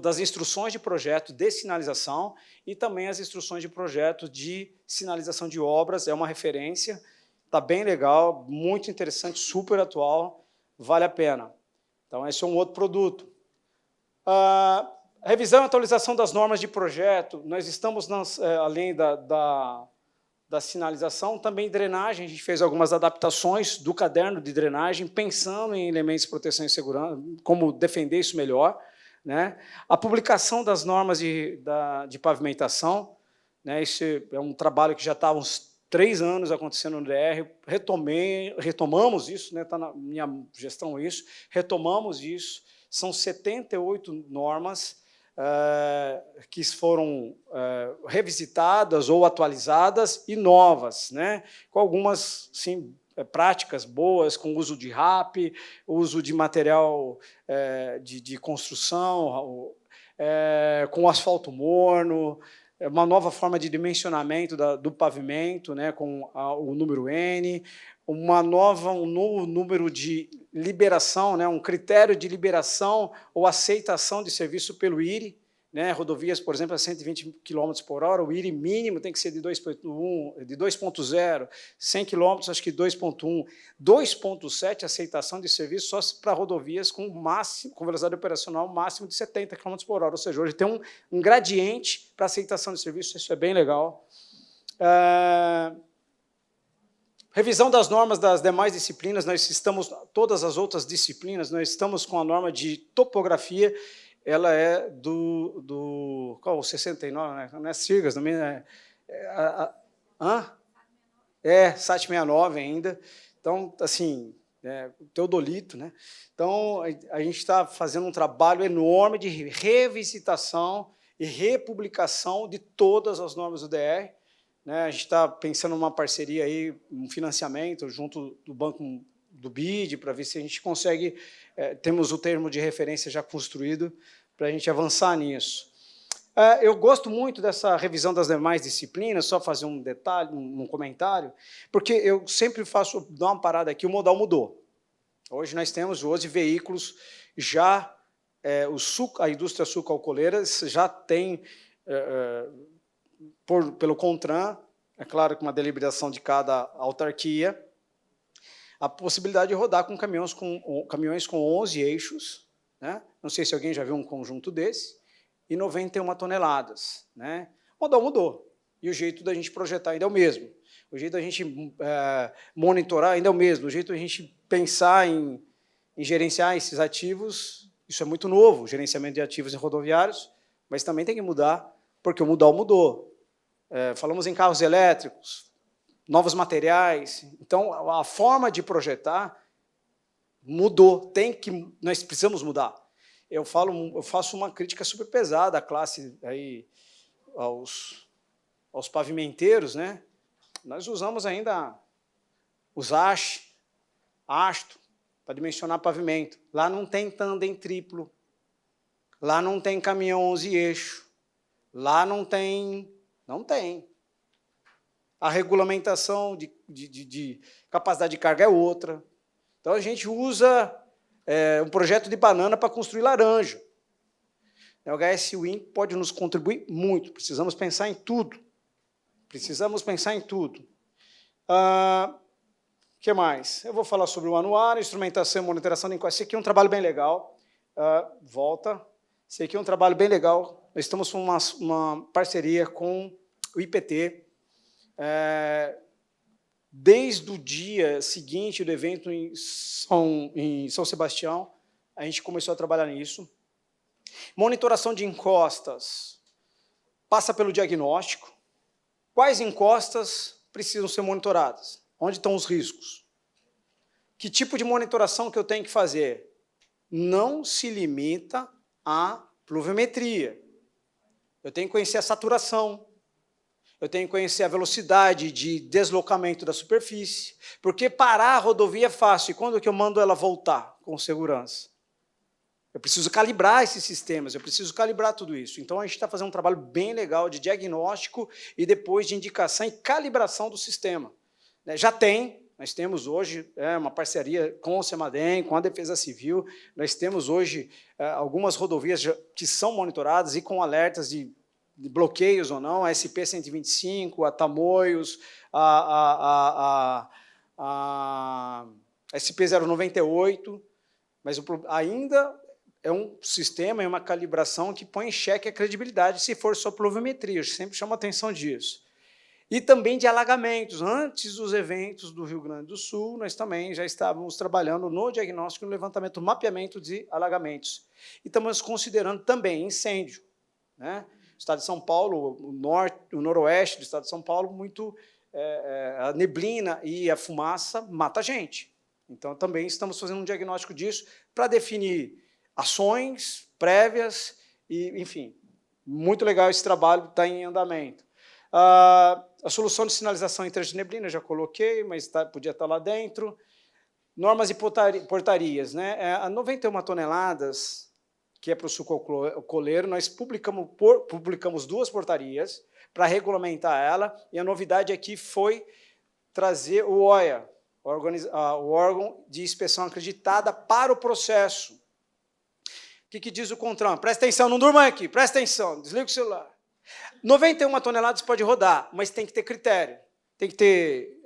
das instruções de projeto de sinalização e também as instruções de projeto de sinalização de obras. É uma referência, está bem legal, muito interessante, super atual, vale a pena. Então, esse é um outro produto. Revisão e atualização das normas de projeto. Nós estamos, além da sinalização, também drenagem. A gente fez algumas adaptações do caderno de drenagem, pensando em elementos de proteção e segurança, como defender isso melhor, né? A publicação das normas de pavimentação, né? Isso é um trabalho que já está há uns 3 anos acontecendo no DR. Retomamos isso, né? Está na minha gestão isso, retomamos isso. São 78 normas que foram revisitadas ou atualizadas e novas, né? Com algumas, sim, práticas boas, com uso de RAP, uso de material de construção, com asfalto morno, uma nova forma de dimensionamento do pavimento, né, com o número N, um novo número de liberação, né, um critério de liberação ou aceitação de serviço pelo IRI, né, rodovias, por exemplo, a 120 km por hora, o IRI mínimo tem que ser de 2.0, 100 km, acho que 2.1, 2.7 aceitação de serviço só para rodovias com velocidade operacional máximo de 70 km por hora, ou seja, hoje tem um gradiente para aceitação de serviço, isso é bem legal. Revisão das normas das demais disciplinas, todas as outras disciplinas, nós estamos com a norma de topografia, ela é qual, 69, né? Não é SIRGAS, também SAT 69 ainda. Então, assim, Teodolito, né? Então, a gente está fazendo um trabalho enorme de revisitação e republicação de todas as normas do DR, né? A gente está pensando numa parceria aí, um financiamento junto do banco do BID, para ver se a gente consegue, temos o termo de referência já construído, para a gente avançar nisso. Eu gosto muito dessa revisão das demais disciplinas, só fazer um detalhe, um comentário, porque eu sempre dou uma parada aqui, o modal mudou. Hoje nós temos 12 veículos, já a indústria sucroalcooleira já tem, pelo CONTRAN, é claro, com uma deliberação de cada autarquia, a possibilidade de rodar com caminhões com 11 eixos, né? Não sei se alguém já viu um conjunto desse, e 91 toneladas. Né? O modal mudou, e o jeito da gente projetar ainda é o mesmo, o jeito da gente monitorar ainda é o mesmo, o jeito da gente pensar em gerenciar esses ativos, Isso é muito novo, o gerenciamento de ativos em rodoviários, mas também tem que mudar, porque o modal mudou. Falamos em carros elétricos, novos materiais. Então, a forma de projetar mudou, nós precisamos mudar. Eu faço uma crítica super pesada à classe, aí, aos pavimenteiros, né? Nós usamos ainda os AST para dimensionar pavimento. Lá não tem tandem triplo, lá não tem caminhão 11 eixo, lá não tem. A regulamentação de capacidade de carga é outra. Então, a gente usa um projeto de banana para construir laranja. O HS Win pode nos contribuir muito. Precisamos pensar em tudo. O que mais? Eu vou falar sobre o anuário, instrumentação e monitoração de enquadramento. Esse aqui é um trabalho bem legal. Esse aqui é um trabalho bem legal. Nós estamos com uma parceria com o IPT. Desde o dia seguinte do evento em São Sebastião, a gente começou a trabalhar nisso. Monitoração de encostas passa pelo diagnóstico. Quais encostas precisam ser monitoradas? Onde estão os riscos? Que tipo de monitoração que eu tenho que fazer? Não se limita à pluviometria. Eu tenho que conhecer a saturação. Eu tenho que conhecer a velocidade de deslocamento da superfície, porque parar a rodovia é fácil. E quando que eu mando ela voltar com segurança? Eu preciso calibrar esses sistemas, eu preciso calibrar tudo isso. Então, a gente está fazendo um trabalho bem legal de diagnóstico e depois de indicação e calibração do sistema. Nós temos hoje uma parceria com o CEMADEM, com a Defesa Civil, nós temos hoje algumas rodovias que são monitoradas e com alertas de bloqueios ou não, a SP-125, a Tamoios, a SP-098, mas ainda é um sistema, é uma calibração que põe em xeque a credibilidade se for só pluviometria, eu sempre chamo a atenção disso. E também de alagamentos. Antes dos eventos do Rio Grande do Sul, nós também já estávamos trabalhando no diagnóstico, no levantamento, mapeamento de alagamentos. E estamos considerando também incêndio, né? O estado de São Paulo, o noroeste do estado de São Paulo, a neblina e a fumaça mata a gente. Então, também estamos fazendo um diagnóstico disso para definir ações prévias e, enfim, muito legal esse trabalho, está em andamento. A solução de sinalização em trânsito de neblina, já coloquei, mas podia estar lá dentro. Normas e portarias, né? A 91 toneladas, que é para o sucocoleiro, nós publicamos 2 portarias para regulamentar ela, e a novidade aqui foi trazer o OIA, o órgão de inspeção acreditada para o processo. O que diz o CONTRAN? Presta atenção, não durma aqui, presta atenção, desliga o celular. 91 toneladas pode rodar, mas tem que ter critério. Tem que ter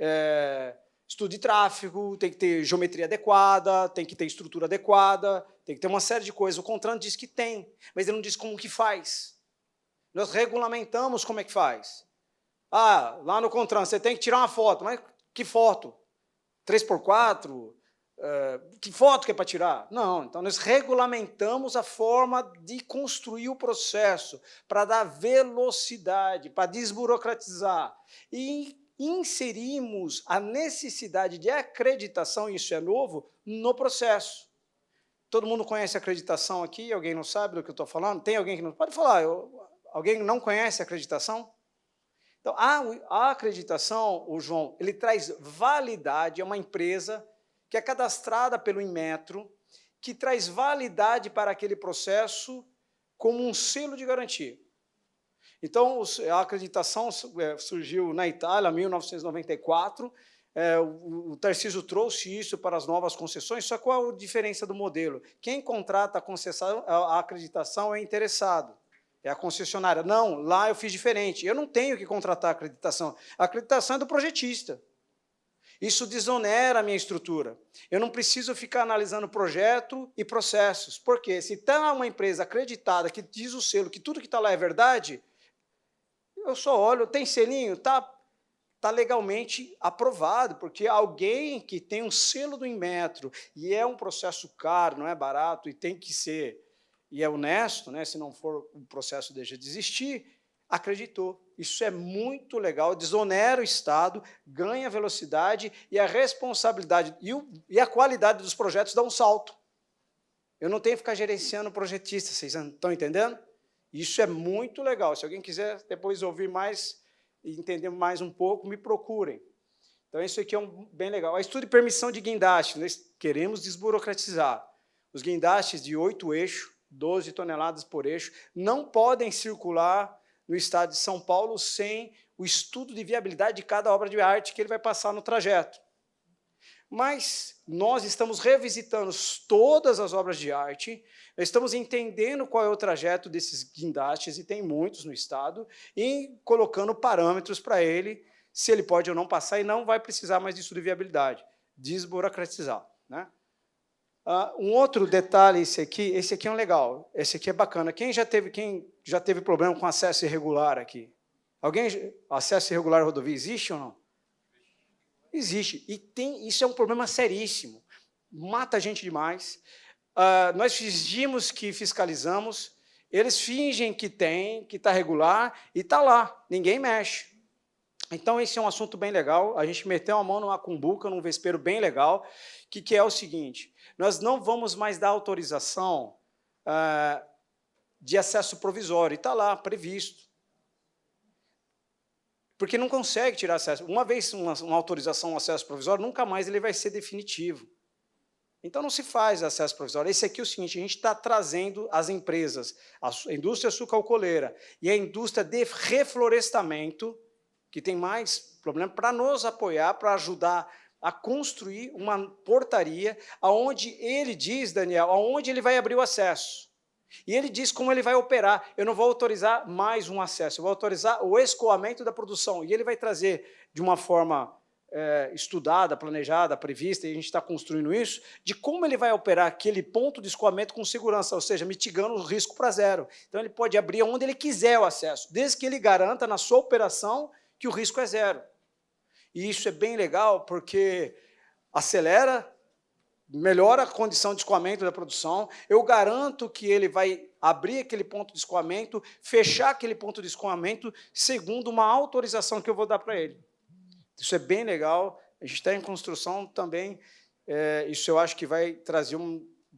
estudo de tráfego, tem que ter geometria adequada, tem que ter estrutura adequada, tem que ter uma série de coisas. O CONTRAN diz que tem, mas ele não diz como que faz. Nós regulamentamos como é que faz. Lá no CONTRAN você tem que tirar uma foto, mas que foto? 3x4? Que foto que é para tirar? Não, então nós regulamentamos a forma de construir o processo para dar velocidade, para desburocratizar. E inserimos a necessidade de acreditação, isso é novo, no processo. Todo mundo conhece acreditação aqui? Alguém não sabe do que eu estou falando? Tem alguém que não... Pode falar. Alguém não conhece acreditação? Então, a acreditação, o João, ele traz validade a uma empresa que é cadastrada pelo Inmetro, que traz validade para aquele processo como um selo de garantia. Então, a acreditação surgiu na Itália, em 1994, o Tarcísio trouxe isso para as novas concessões, só qual a diferença do modelo? Quem contrata a concessão, a acreditação é interessado, é a concessionária. Não, lá eu fiz diferente, eu não tenho que contratar a acreditação é do projetista. Isso desonera a minha estrutura. Eu não preciso ficar analisando projeto e processos, porque se está uma empresa acreditada, que diz o selo, que tudo que está lá é verdade, eu só olho, tem selinho, tá está legalmente aprovado, porque alguém que tem um selo do Inmetro, e é um processo caro, não é barato, e tem que ser, e é honesto, né, se não for, o processo deixa de existir, acreditou. Isso é muito legal, desonera o Estado, ganha velocidade, e a responsabilidade e a qualidade dos projetos dá um salto. Eu não tenho que ficar gerenciando projetista, vocês estão entendendo? Isso é muito legal. Se alguém quiser depois ouvir mais e entender mais um pouco, me procurem. Então, isso aqui é bem legal. A estudo de permissão de guindaste, nós queremos desburocratizar. Os guindastes de 8 eixos, 12 toneladas por eixo, não podem circular no estado de São Paulo sem o estudo de viabilidade de cada obra de arte que ele vai passar no trajeto. Mas nós estamos revisitando todas as obras de arte, estamos entendendo qual é o trajeto desses guindastes, e tem muitos no estado, e colocando parâmetros para ele, se ele pode ou não passar, e não vai precisar mais de estudo de viabilidade, desburocratizar. Né? Um outro detalhe, esse aqui é um legal, esse aqui é bacana. Quem já teve problema com acesso irregular aqui? Alguém, acesso irregular à rodovia existe ou não? Existe, e isso é um problema seríssimo, mata a gente demais. Nós fingimos que fiscalizamos, eles fingem que tem, que está regular, e está lá, ninguém mexe. Então, esse é um assunto bem legal, a gente meteu a mão numa cumbuca, num vespeiro bem legal, que é o seguinte, nós não vamos mais dar autorização de acesso provisório, e está lá, previsto. Porque não consegue tirar acesso. Uma vez uma autorização, um acesso provisório, nunca mais ele vai ser definitivo. Então, não se faz acesso provisório. Esse aqui é o seguinte, a gente está trazendo as empresas, a indústria sucroalcooleira e a indústria de reflorestamento, que tem mais problema, para nos apoiar, para ajudar a construir uma portaria onde ele diz, Daniel, aonde ele vai abrir o acesso. E ele diz como ele vai operar. Eu não vou autorizar mais um acesso, eu vou autorizar o escoamento da produção. E ele vai trazer de uma forma estudada, planejada, prevista, e a gente está construindo isso, de como ele vai operar aquele ponto de escoamento com segurança, ou seja, mitigando o risco para zero. Então, ele pode abrir onde ele quiser o acesso, desde que ele garanta na sua operação que o risco é zero. E isso é bem legal, porque acelera, melhora a condição de escoamento da produção, eu garanto que ele vai abrir aquele ponto de escoamento, fechar aquele ponto de escoamento, segundo uma autorização que eu vou dar para ele. Isso é bem legal, a gente está em construção também, isso eu acho que vai trazer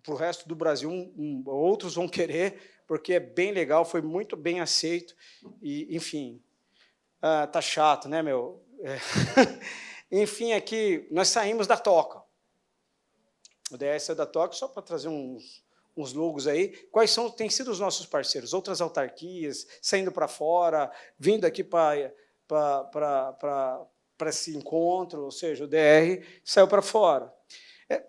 para o resto do Brasil, outros vão querer, porque é bem legal, foi muito bem aceito, e, enfim, tá chato, né, meu? Enfim, aqui, nós saímos da toca. O DS é da toca, só para trazer uns logos aí. Quais têm sido os nossos parceiros? Outras autarquias, saindo para fora, vindo aqui para esse encontro, ou seja, o DR saiu para fora.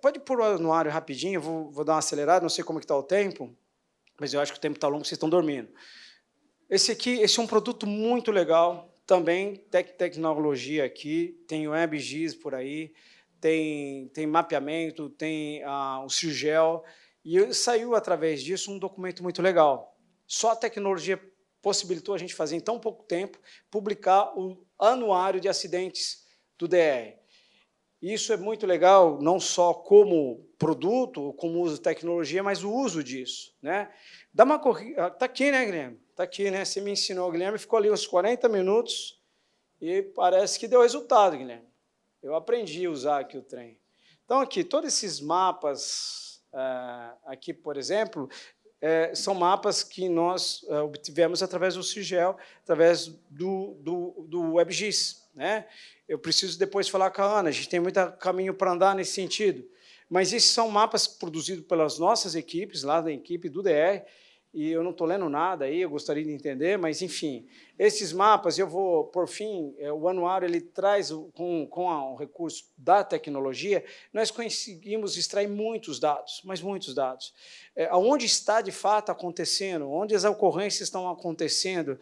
Pode pôr o anuário rapidinho, vou dar uma acelerada, não sei como está o tempo, mas eu acho que o tempo está longo, vocês estão dormindo. Esse é um produto muito legal, também tecnologia aqui, tem o WebGIS por aí, tem mapeamento, tem o CIRGEL, e saiu, através disso, um documento muito legal. Só a tecnologia possibilitou a gente fazer, em tão pouco tempo, publicar o anuário de acidentes do DR. Isso é muito legal, não só como produto, como uso de tecnologia, mas o uso disso. Né? Dá uma corrida. Está aqui, né, Guilherme? Está aqui, né? Você me ensinou, Guilherme, ficou ali uns 40 minutos e parece que deu resultado, Guilherme. Eu aprendi a usar aqui o trem. Então, aqui, todos esses mapas, aqui, por exemplo, são mapas que nós obtivemos através do CIRGEL, através do WebGIS. Né? Eu preciso depois falar com a Ana, a gente tem muito caminho para andar nesse sentido. Mas esses são mapas produzidos pelas nossas equipes, lá da equipe do DR, e eu não estou lendo nada aí, eu gostaria de entender, mas, enfim, esses mapas, eu vou, por fim, o anuário, ele traz, com o recurso da tecnologia, nós conseguimos extrair muitos dados, mas muitos dados. Onde está, de fato, acontecendo, onde as ocorrências estão acontecendo,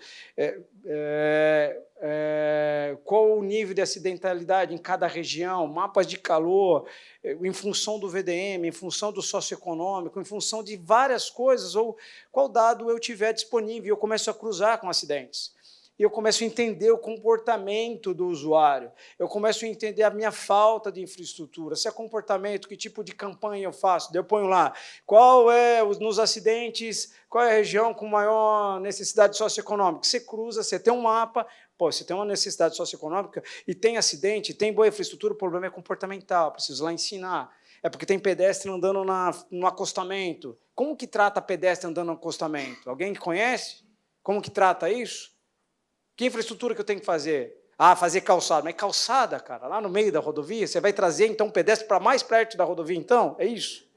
qual o nível de acidentalidade em cada região, mapas de calor, em função do VDM, em função do socioeconômico, em função de várias coisas, ou qual dado eu tiver disponível, eu começo a cruzar com acidentes. e eu começo a entender o comportamento do usuário, eu começo a entender a minha falta de infraestrutura, se é comportamento, que tipo de campanha eu faço, daí eu ponho lá, qual é, nos acidentes, qual é a região com maior necessidade socioeconômica, você cruza, você tem um mapa, pô, você tem uma necessidade socioeconômica e tem acidente, tem boa infraestrutura, o problema é comportamental, preciso lá ensinar. É porque tem pedestre andando no acostamento. Como que trata pedestre andando no acostamento? Alguém que conhece? Como que trata isso? Que infraestrutura que eu tenho que fazer? Ah, fazer calçada. Mas calçada, cara, lá no meio da rodovia, você vai trazer, então, o pedestre para mais perto da rodovia, então? É isso?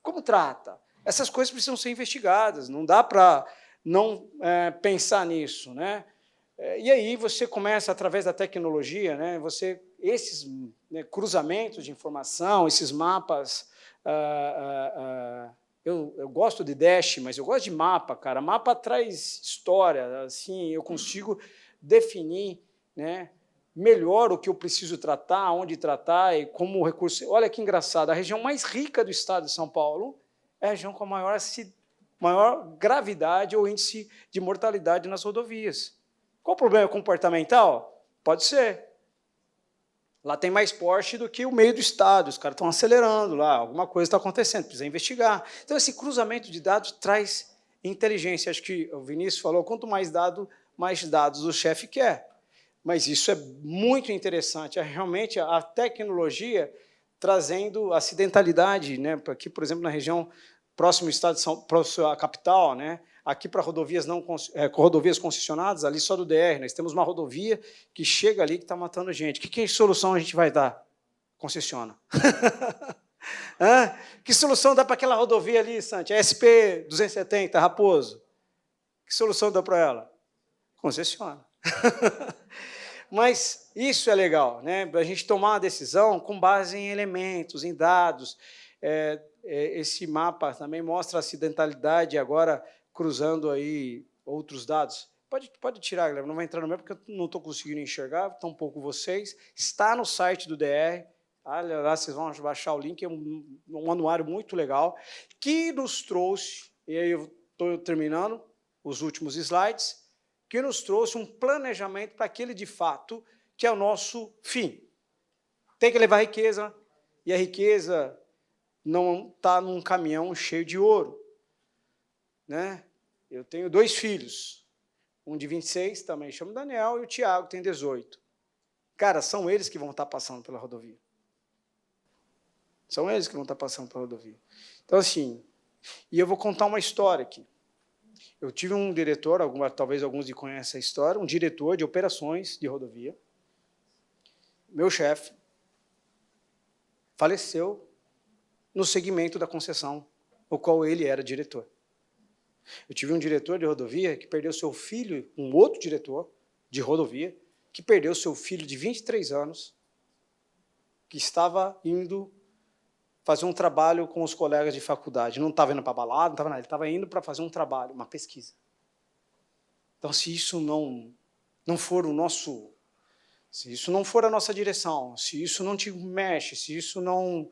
Como trata? Essas coisas precisam ser investigadas, não dá para não pensar nisso, né? E aí você começa, através da tecnologia, né, esses cruzamentos de informação, esses mapas, eu gosto de Dash, mas eu gosto de mapa, cara. Mapa traz história, assim, eu consigo definir, né, melhor o que eu preciso tratar, onde tratar e como o recurso... Olha que engraçado, a região mais rica do estado de São Paulo é a região com a maior gravidade ou índice de mortalidade nas rodovias. Qual o problema comportamental? Pode ser. Lá tem mais Porsche do que o meio do estado, os caras estão acelerando lá, alguma coisa está acontecendo, precisa investigar. Então, esse cruzamento de dados traz inteligência. Acho que o Vinícius falou, quanto mais dados o chefe quer. Mas isso é muito interessante, é realmente a tecnologia trazendo acidentalidade, né? Aqui, por exemplo, na região próximo ao estado de próximo à capital, né? Aqui para rodovias rodovias concessionadas, ali só do DR, nós temos uma rodovia que chega ali que está matando gente. Que solução a gente vai dar? Concessiona. Que solução dá para aquela rodovia ali, Santi? A SP 270, Raposo. Que solução dá para ela? Concessiona. Mas isso é legal, né? A gente tomar uma decisão com base em elementos, em dados. Esse mapa também mostra a acidentalidade agora cruzando aí outros dados. Pode tirar, galera, não vai entrar no meu, porque eu não estou conseguindo enxergar, tampouco vocês. Está no site do DR, olha lá, vocês vão baixar o link, é um anuário muito legal, que nos trouxe, e aí eu estou terminando os últimos slides, que nos trouxe um planejamento para aquele, de fato, que é o nosso fim. Tem que levar riqueza, e a riqueza não está num caminhão cheio de ouro. Né? Eu tenho 2 filhos, um de 26, também chama Daniel, e o Tiago tem 18. Cara, são eles que vão estar passando pela rodovia. São eles que vão estar passando pela rodovia. Então, assim, e eu vou contar uma história aqui. Eu tive um diretor, talvez alguns conheçam a história, um diretor de operações de rodovia. Meu chefe faleceu no segmento da concessão, o qual ele era diretor. Eu tive um diretor de rodovia que perdeu seu filho, um outro diretor de rodovia, que perdeu seu filho de 23 anos, que estava indo fazer um trabalho com os colegas de faculdade. Não estava indo para balada, não estava nada, ele estava indo para fazer um trabalho, uma pesquisa. Então, se isso não for o nosso... Se isso não for a nossa direção, se isso não te mexe, se isso não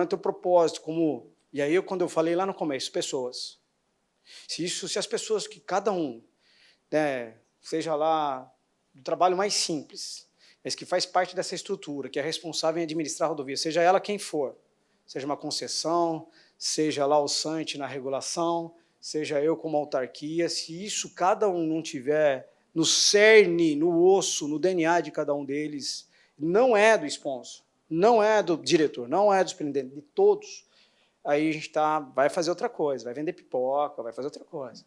é teu propósito, como... E aí, quando eu falei lá no começo, pessoas... Se as pessoas que cada um, né, seja lá do trabalho mais simples, mas que faz parte dessa estrutura, que é responsável em administrar a rodovia, seja ela quem for, seja uma concessão, seja lá o SANT na regulação, seja eu como autarquia, se isso cada um não tiver no cerne, no osso, no DNA de cada um deles, não é do sponsor, não é do diretor, não é do superintendente, de todos, aí a gente vai fazer outra coisa, vai vender pipoca, vai fazer outra coisa.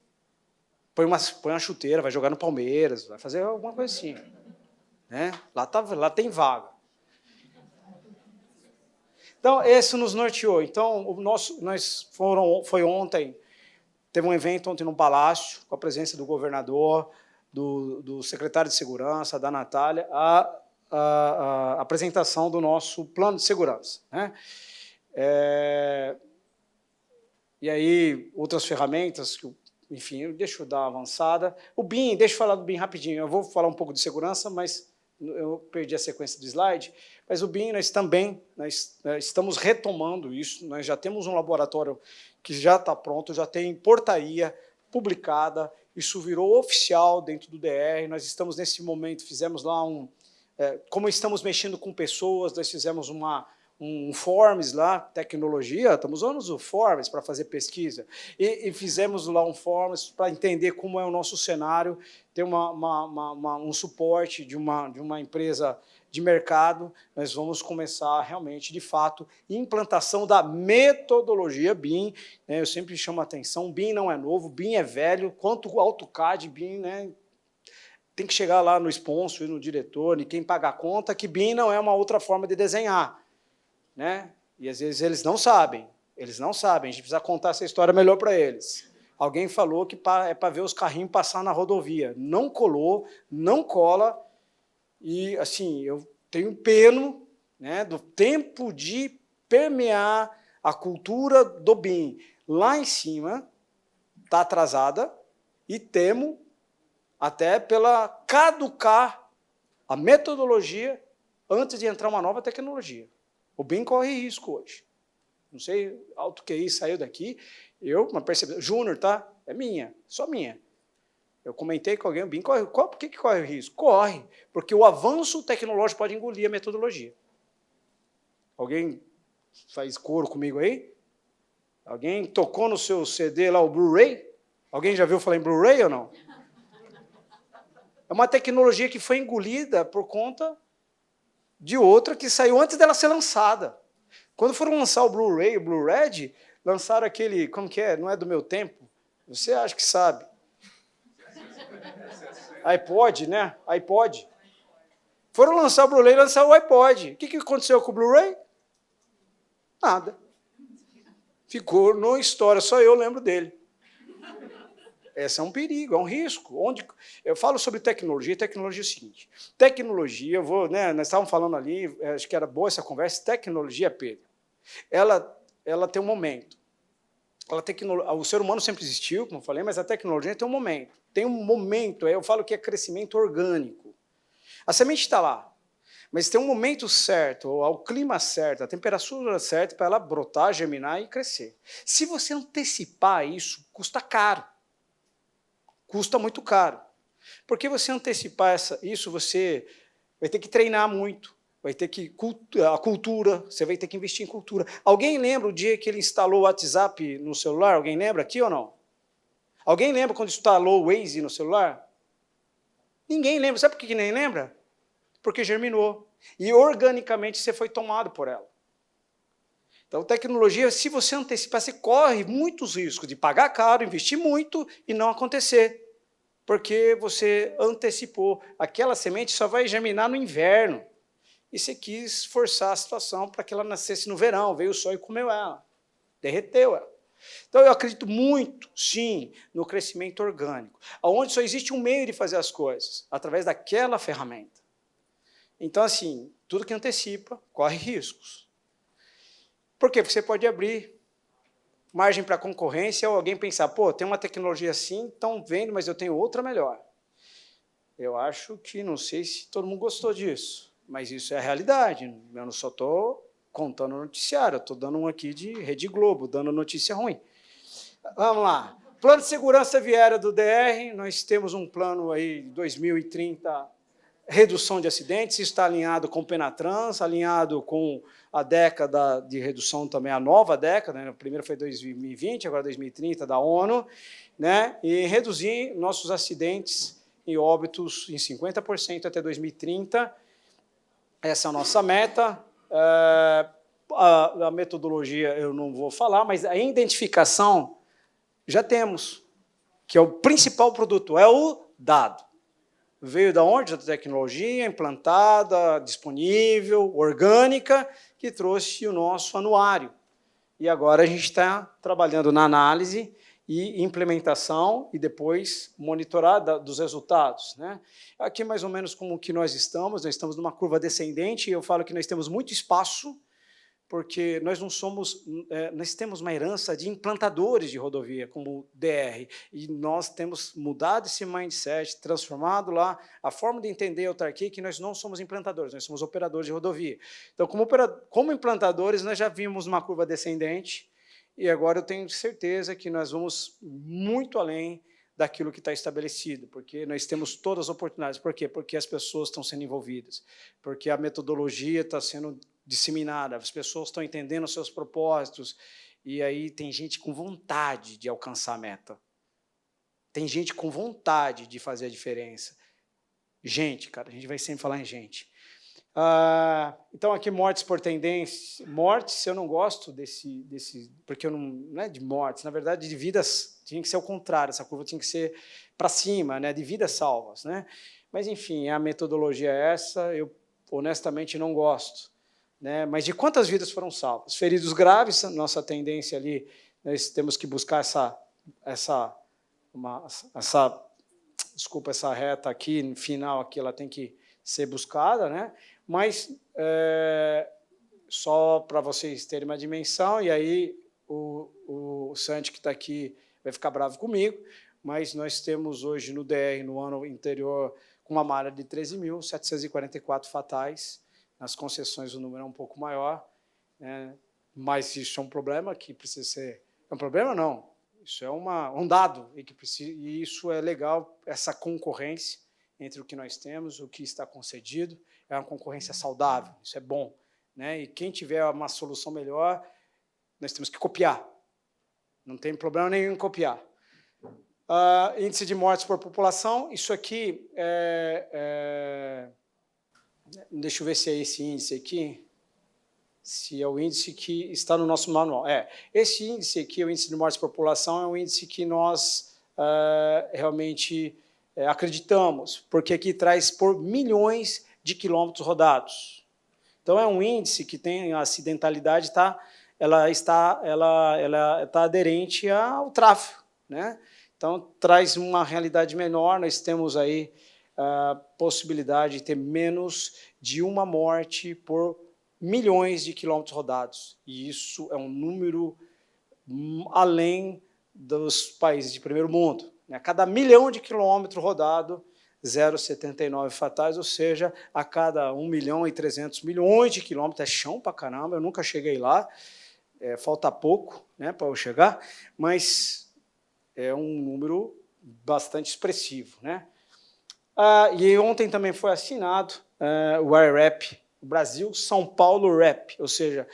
Põe uma chuteira, vai jogar no Palmeiras, vai fazer alguma coisa assim. Né? Lá tem vaga. Então, esse nos norteou. Então, foi ontem, teve um evento ontem no Palácio, com a presença do governador, do secretário de Segurança, da Natália, a apresentação do nosso plano de segurança. Né? E aí, outras ferramentas, enfim, deixa eu dar uma avançada. O BIM, deixa eu falar do BIM rapidinho, eu vou falar um pouco de segurança, mas eu perdi a sequência do slide, mas o BIM, nós estamos retomando isso, nós já temos um laboratório que já está pronto, já tem portaria publicada, isso virou oficial dentro do DR, nós estamos nesse momento, fizemos lá como estamos mexendo com pessoas, nós fizemos um Forms lá, tecnologia, estamos usando o Forms para fazer pesquisa, e fizemos lá um Forms para entender como é o nosso cenário, ter um suporte de uma empresa de mercado, nós vamos começar realmente, de fato, implantação da metodologia BIM, né, eu sempre chamo a atenção, BIM não é novo, BIM é velho, quanto o AutoCAD, BIM, né, tem que chegar lá no sponsor, no diretor, e quem paga a conta, que BIM não é uma outra forma de desenhar, né? E às vezes eles não sabem, a gente precisa contar essa história melhor para eles. Alguém falou que é para ver os carrinhos passar na rodovia, não colou, não cola, e assim, eu tenho peno, né, do tempo de permear a cultura do BIM. Lá em cima está atrasada e temo até pela caducar a metodologia antes de entrar uma nova tecnologia. O BIM corre risco hoje. Não sei, Alto QI saiu daqui, mas percebi, Júnior, tá? É minha, só minha. Eu comentei com alguém, o BIM corre, por que corre risco? Corre, porque o avanço tecnológico pode engolir a metodologia. Alguém faz coro comigo aí? Alguém tocou no seu CD lá o Blu-ray? Alguém já viu falar em Blu-ray ou não? É uma tecnologia que foi engolida por conta de outra que saiu antes dela ser lançada. Quando foram lançar o Blu-ray, o Blu-ray, lançaram aquele, como que é? Não é do meu tempo? Você acha que sabe. iPod, né? iPod. Foram lançar o Blu-ray e lançar o iPod. O que aconteceu com o Blu-ray? Nada. Ficou na história, só eu lembro dele. Esse é um perigo, é um risco. Eu falo sobre tecnologia, tecnologia é o seguinte, tecnologia, nós estávamos falando ali, acho que era boa essa conversa, tecnologia, Pedro, ela tem um momento. O ser humano sempre existiu, como eu falei, mas a tecnologia tem um momento. Tem um momento, eu falo que é crescimento orgânico. A semente está lá, mas tem um momento certo, o clima certo, a temperatura certa para ela brotar, germinar e crescer. Se você antecipar isso, custa caro. Custa muito caro. Porque você antecipar isso, você vai ter que treinar muito, vai ter que a cultura, você vai ter que investir em cultura. Alguém lembra o dia que ele instalou o WhatsApp no celular? Alguém lembra aqui ou não? Alguém lembra quando instalou o Waze no celular? Ninguém lembra. Sabe por que nem lembra? Porque germinou. E organicamente você foi tomado por ela. Então, tecnologia, se você antecipar, você corre muitos riscos de pagar caro, investir muito e não acontecer. Porque você antecipou. Aquela semente só vai germinar no inverno. E você quis forçar a situação para que ela nascesse no verão. Veio o sol e comeu ela. Derreteu ela. Então, eu acredito muito, sim, no crescimento orgânico, onde só existe um meio de fazer as coisas, através daquela ferramenta. Então, assim, tudo que antecipa corre riscos. Por quê? Porque você pode abrir margem para concorrência ou alguém pensar, pô, tem uma tecnologia assim, estão vendo, mas eu tenho outra melhor. Eu acho que, não sei se todo mundo gostou disso, mas isso é a realidade. Eu não só estou contando o noticiário, eu estou dando um aqui de Rede Globo, dando notícia ruim. Vamos lá. Plano de segurança viária do DR, nós temos um plano aí de 2030, redução de acidentes, isso está alinhado com o Penatrans, alinhado com a década de redução também, a nova década, né? A primeira foi 2020, agora 2030, da ONU, né? E reduzir nossos acidentes e óbitos em 50% até 2030. Essa é a nossa meta. A metodologia eu não vou falar, mas a identificação já temos, que é o principal produto, é o dado. Veio da onde? Da tecnologia implantada, disponível, orgânica, que trouxe o nosso anuário. E agora a gente está trabalhando na análise e implementação e depois monitorar dos resultados, né? Aqui mais ou menos como que nós estamos numa curva descendente, e eu falo que nós temos muito espaço, porque nós não somos, nós temos uma herança de implantadores de rodovia, como o DR, e nós temos mudado esse mindset, transformado lá a forma de entender a autarquia, que nós não somos implantadores, nós somos operadores de rodovia. Então, como implantadores, nós já vimos uma curva descendente, e agora eu tenho certeza que nós vamos muito além daquilo que está estabelecido, porque nós temos todas as oportunidades. Por quê? Porque as pessoas estão sendo envolvidas, porque a metodologia está sendo disseminada, as pessoas estão entendendo os seus propósitos, e aí tem gente com vontade de alcançar a meta. Tem gente com vontade de fazer a diferença. Gente, cara, a gente vai sempre falar em gente. Então, aqui, mortes por tendência. Mortes, eu não gosto desse porque eu não é de mortes, na verdade, de vidas, tinha que ser ao contrário, essa curva tinha que ser para cima, né, de vidas salvas. Né? Mas, enfim, a metodologia é essa, eu honestamente não gosto. Né? Mas de quantas vidas foram salvas? Feridos graves, nossa tendência ali, nós temos que buscar essa reta aqui, no final, aqui, ela tem que ser buscada, né? Mas, só para vocês terem uma dimensão, e aí o Santi, que está aqui, vai ficar bravo comigo, mas nós temos hoje no DR, no ano anterior, com uma marca de 13.744 fatais, nas concessões o número é um pouco maior, né? Mas isso é um problema que precisa ser... É um problema, não. Isso é um dado, e isso é legal, essa concorrência entre o que nós temos, o que está concedido, é uma concorrência saudável, isso é bom. Né? E quem tiver uma solução melhor, nós temos que copiar. Não tem problema nenhum em copiar. Índice de mortes por população, isso aqui, deixa eu ver se é esse índice aqui, se é o índice que está no nosso manual. Esse índice aqui, o índice de mortes por população, é um índice que nós realmente acreditamos, porque aqui traz por milhões de quilômetros rodados. Então, é um índice que tem a acidentalidade, ela está aderente ao tráfego. Né? Então, traz uma realidade menor, nós temos aí a possibilidade de ter menos de uma morte por milhões de quilômetros rodados. E isso é um número além dos países de primeiro mundo. A cada 1 milhão de quilômetros rodados, 0,79 fatais, ou seja, a cada 1.300.000.000 de quilômetros, é chão pra caramba, eu nunca cheguei lá, falta pouco, né, para eu chegar, mas é um número bastante expressivo. Né? E ontem também foi assinado o IRAP, o Brasil São Paulo RAP, ou seja,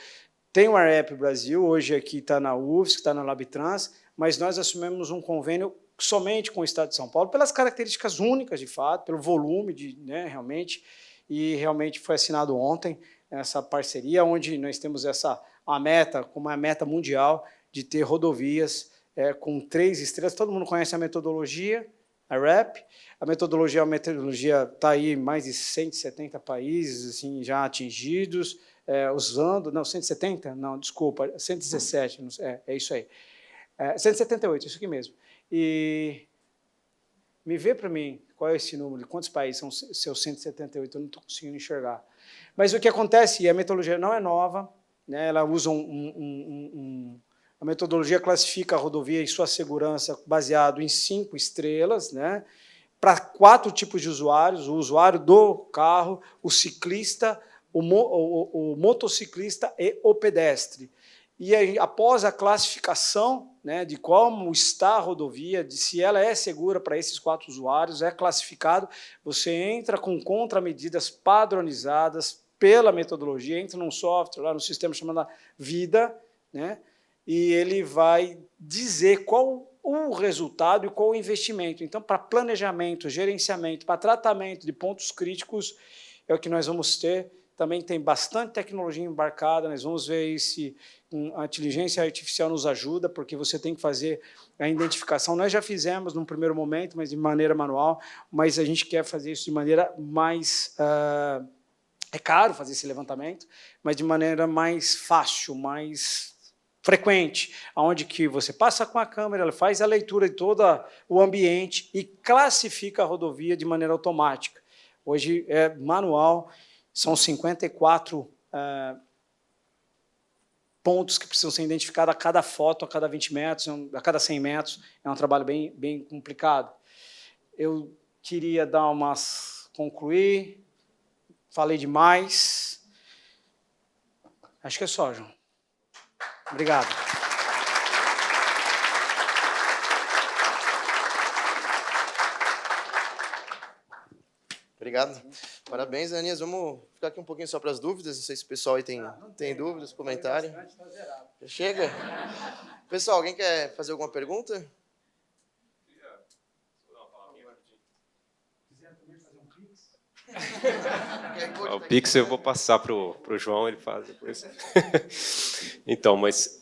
tem o IRAP Brasil, hoje aqui está na UFSC, está na Labtrans, mas nós assumimos um convênio somente com o Estado de São Paulo, pelas características únicas, de fato, pelo volume, realmente, e realmente foi assinado ontem essa parceria, onde nós temos a meta, como a meta mundial, de ter rodovias com 3 estrelas. Todo mundo conhece a metodologia, a RAP. A metodologia está aí em mais de 170 países assim, já atingidos, usando... Não, 170? Não, desculpa, 117, é isso aí. 178, isso aqui mesmo. E me vê para mim qual é esse número, de quantos países são seus 178, eu não estou conseguindo enxergar. Mas o que acontece, a metodologia não é nova, né, ela usa a metodologia classifica a rodovia e sua segurança baseado em 5 estrelas, né, para 4 tipos de usuários: o usuário do carro, o ciclista, o motociclista e o pedestre. E aí, após a classificação, né, de como está a rodovia, de se ela é segura para esses 4 usuários, é classificado, você entra com contramedidas padronizadas pela metodologia, entra num software, lá no sistema chamado Vida, né, e ele vai dizer qual o resultado e qual o investimento. Então, para planejamento, gerenciamento, para tratamento de pontos críticos, é o que nós vamos ter. Também tem bastante tecnologia embarcada, nós vamos ver se a inteligência artificial nos ajuda, porque você tem que fazer a identificação. Nós já fizemos num primeiro momento, mas de maneira manual, mas a gente quer fazer isso de maneira mais... é caro fazer esse levantamento, mas de maneira mais fácil, mais frequente, onde que você passa com a câmera, ela faz a leitura de todo o ambiente e classifica a rodovia de maneira automática. Hoje é manual, são 54 pontos que precisam ser identificados a cada foto, a cada 20 metros, a cada 100 metros. É um trabalho bem complicado. Eu queria concluir, falei demais. Acho que é só, João. Obrigado. Obrigado. Parabéns, Ananias. Vamos ficar aqui um pouquinho só para as dúvidas. Não sei se o pessoal aí tem dúvidas, comentário. Já chega? Pessoal, alguém quer fazer alguma pergunta? O Pix eu vou passar para o João, ele faz depois. Então, mas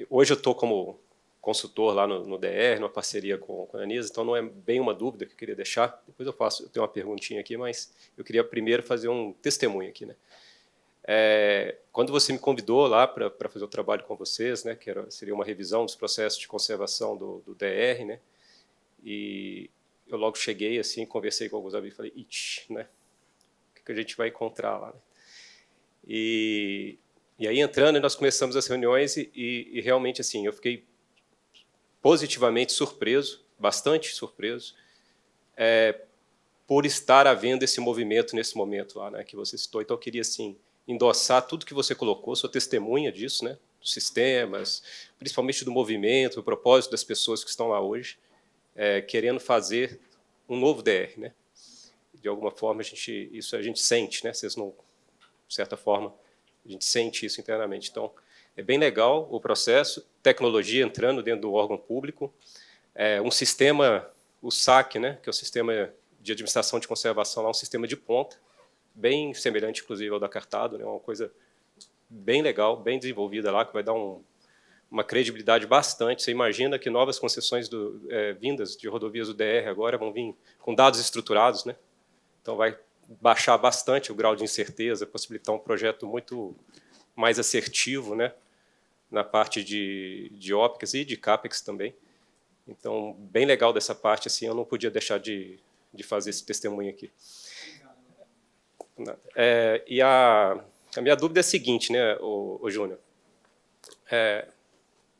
hoje eu estou como consultor lá no DR, numa parceria com a Anisa, então não é bem uma dúvida que eu queria deixar. Depois eu tenho uma perguntinha aqui, mas eu queria primeiro fazer um testemunho aqui, né? Quando você me convidou lá para fazer o trabalho com vocês, né, seria uma revisão dos processos de conservação do DR, né? E eu logo cheguei assim, conversei com alguns amigos e falei, né? O que a gente vai encontrar lá? Né? E aí entrando, nós começamos as reuniões e realmente assim, eu fiquei positivamente surpreso, bastante surpreso, por estar havendo esse movimento nesse momento lá, né, que você citou. Então eu queria assim endossar tudo que você colocou, sua testemunha disso, né, dos sistemas, principalmente do movimento, do propósito das pessoas que estão lá hoje, querendo fazer um novo DR, né? De alguma forma isso a gente sente, né? Vocês não, de certa forma, a gente sente isso internamente. Então, é bem legal o processo, tecnologia entrando dentro do órgão público, um sistema, o SAC, né? Que é o Sistema de Administração de Conservação, é um sistema de ponta, bem semelhante, inclusive, ao da Cartado, né? Uma coisa bem legal, bem desenvolvida lá, que vai dar uma credibilidade bastante. Você imagina que novas concessões vindas de rodovias do DR agora vão vir com dados estruturados, né? Então vai baixar bastante o grau de incerteza, possibilitar um projeto muito mais assertivo, né? Na parte de OPEX e de CAPEX também. Então, bem legal dessa parte, assim, eu não podia deixar de fazer esse testemunho aqui. E a minha dúvida é a seguinte, né, o Júnior?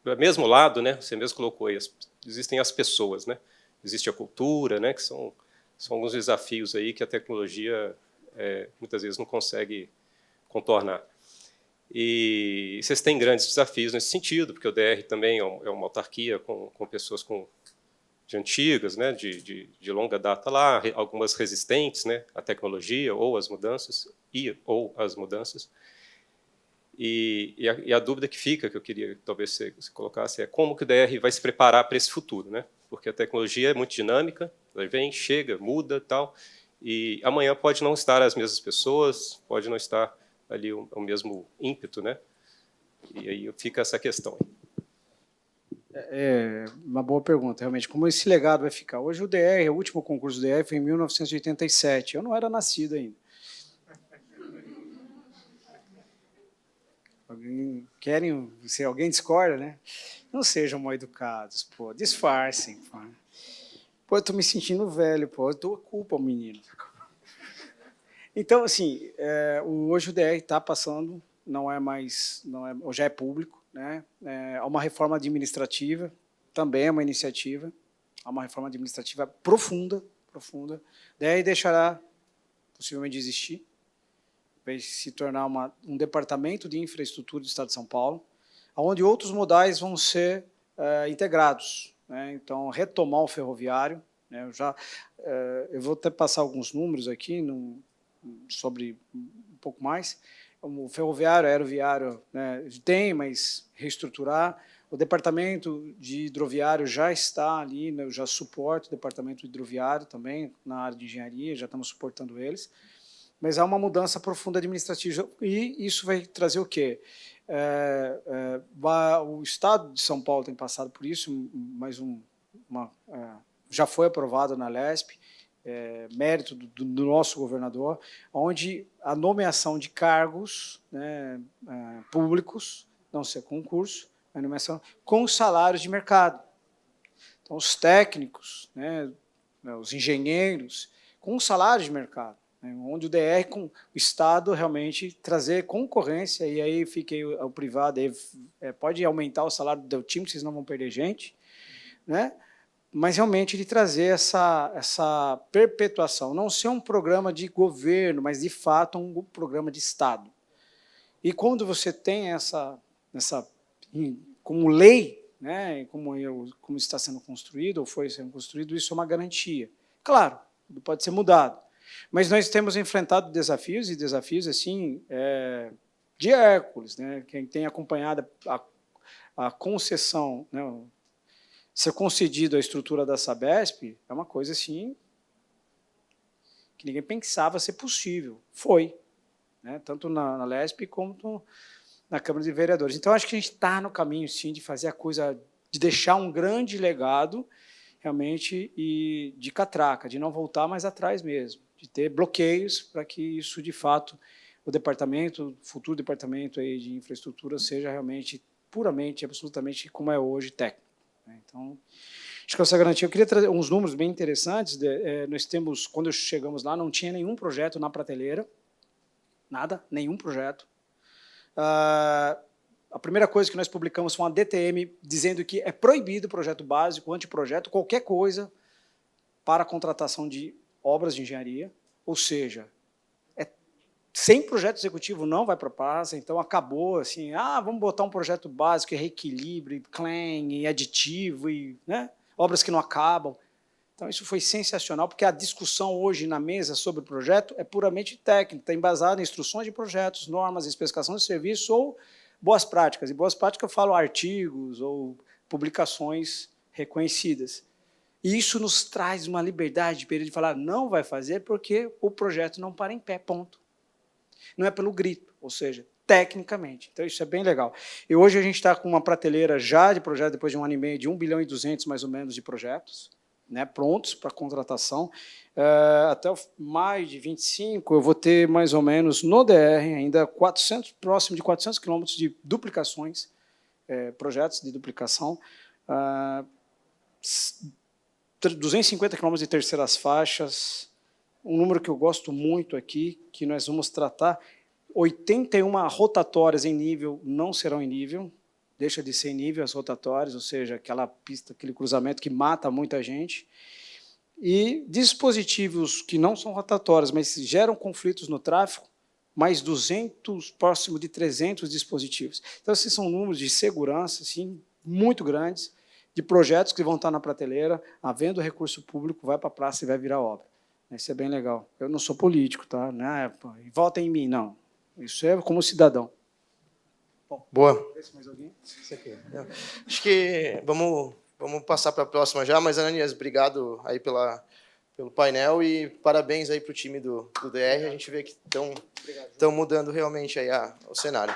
Do mesmo lado, né, você mesmo colocou aí, existem as pessoas, né? Existe a cultura, né, que são alguns desafios aí que a tecnologia muitas vezes não consegue contornar. E vocês têm grandes desafios nesse sentido, porque o DR também é uma autarquia com pessoas de antigas, né, de longa data lá, algumas resistentes, né, à tecnologia ou às mudanças, E a dúvida que fica, que eu queria que talvez você colocasse, é como que o DR vai se preparar para esse futuro, né? Porque a tecnologia é muito dinâmica, ela vem, chega, muda, tal, e amanhã pode não estar as mesmas pessoas, pode não estar ali o mesmo ímpeto, né? E aí fica essa questão. É uma boa pergunta, realmente. Como esse legado vai ficar? Hoje o DR, o último concurso do DR foi em 1987. Eu não era nascido ainda. Se alguém discorda, né? Não sejam mal educados, pô, disfarcem, pô. Pô, eu tô me sentindo velho, pô, eu dou culpa ao menino. Então, assim, hoje o DR está passando, hoje já é público, né? Há uma reforma administrativa, também é uma iniciativa, há uma reforma administrativa profunda. O DR deixará possivelmente de existir, vai se tornar um departamento de infraestrutura do Estado de São Paulo, onde outros modais vão ser integrados, né? Então, retomar o ferroviário, né? Eu vou até passar alguns números aqui sobre um pouco mais. O ferroviário, aeroviário, né, mas reestruturar. O departamento de hidroviário já está ali, né, eu já suporto o departamento de hidroviário também, na área de engenharia, já estamos suportando eles. Mas há uma mudança profunda administrativa, e isso vai trazer o quê? O Estado de São Paulo tem passado por isso, já foi aprovado na LESP, mérito do nosso governador, onde a nomeação de cargos, né, públicos, não ser concurso, a nomeação com salários de mercado. Então, os técnicos, né, os engenheiros, com salários de mercado, né, onde o DR, com o Estado, realmente trazer concorrência, e aí fiquei o privado, aí, pode aumentar o salário do time, vocês não vão perder gente, né? Mas realmente de trazer essa perpetuação, não ser um programa de governo, mas de fato um programa de Estado. E quando você tem essa como lei, né, como está sendo construído, ou foi sendo construído, isso é uma garantia. Claro, pode ser mudado, Mas nós temos enfrentado desafios, e desafios assim, de Hércules, né? Quem tem acompanhado a concessão, né? Ser concedido a estrutura da Sabesp é uma coisa assim que ninguém pensava ser possível. Foi, né? Tanto na LESP como na Câmara de Vereadores. Então, acho que a gente está no caminho, sim, de fazer a coisa, de deixar um grande legado, realmente, e de catraca, de não voltar mais atrás mesmo, de ter bloqueios para que isso, de fato, o futuro departamento aí de infraestrutura seja realmente, puramente, absolutamente, como é hoje, técnico. Então, acho que essa garantia. Eu queria trazer uns números bem interessantes. Nós temos, quando chegamos lá, não tinha nenhum projeto na prateleira, nada, nenhum projeto. A primeira coisa que nós publicamos foi uma DTM dizendo que é proibido projeto básico, anteprojeto, qualquer coisa para a contratação de obras de engenharia, ou seja, sem projeto executivo não vai para a praça, então acabou assim, vamos botar um projeto básico, reequilíbrio, CLAN, e aditivo, e, né, obras que não acabam. Então isso foi sensacional, porque a discussão hoje na mesa sobre o projeto é puramente técnica, está embasada em instruções de projetos, normas, especificação de serviço ou boas práticas. E boas práticas eu falo artigos ou publicações reconhecidas. E isso nos traz uma liberdade de falar, não vai fazer porque o projeto não para em pé, ponto. Não é pelo grito, ou seja, tecnicamente. Então, isso é bem legal. E hoje a gente está com uma prateleira já de projetos, depois de 1 ano e meio, de 1 bilhão e 200, mais ou menos, de projetos, né, prontos para contratação. Até maio de 25, eu vou ter mais ou menos, no DR, ainda próximo de 400 quilômetros de duplicações, projetos de duplicação, 250 quilômetros de terceiras faixas, um número que eu gosto muito aqui, que nós vamos tratar, 81 rotatórias em nível não serão em nível, deixa de ser em nível as rotatórias, ou seja, aquela pista, aquele cruzamento que mata muita gente, e dispositivos que não são rotatórios, mas geram conflitos no tráfego, mais 200, próximo de 300 dispositivos. Então, esses são números de segurança assim, muito grandes, de projetos que vão estar na prateleira, havendo recurso público, vai para a praça e vai virar obra. Isso é bem legal. Eu não sou político, tá? Votem em mim, não. Isso é como cidadão. Bom, boa. Mais alguém? Isso aqui. Acho que vamos passar para a próxima já, mas, Ananias, obrigado aí pelo painel e parabéns aí para o time do DR. A gente vê que estão mudando realmente aí o cenário.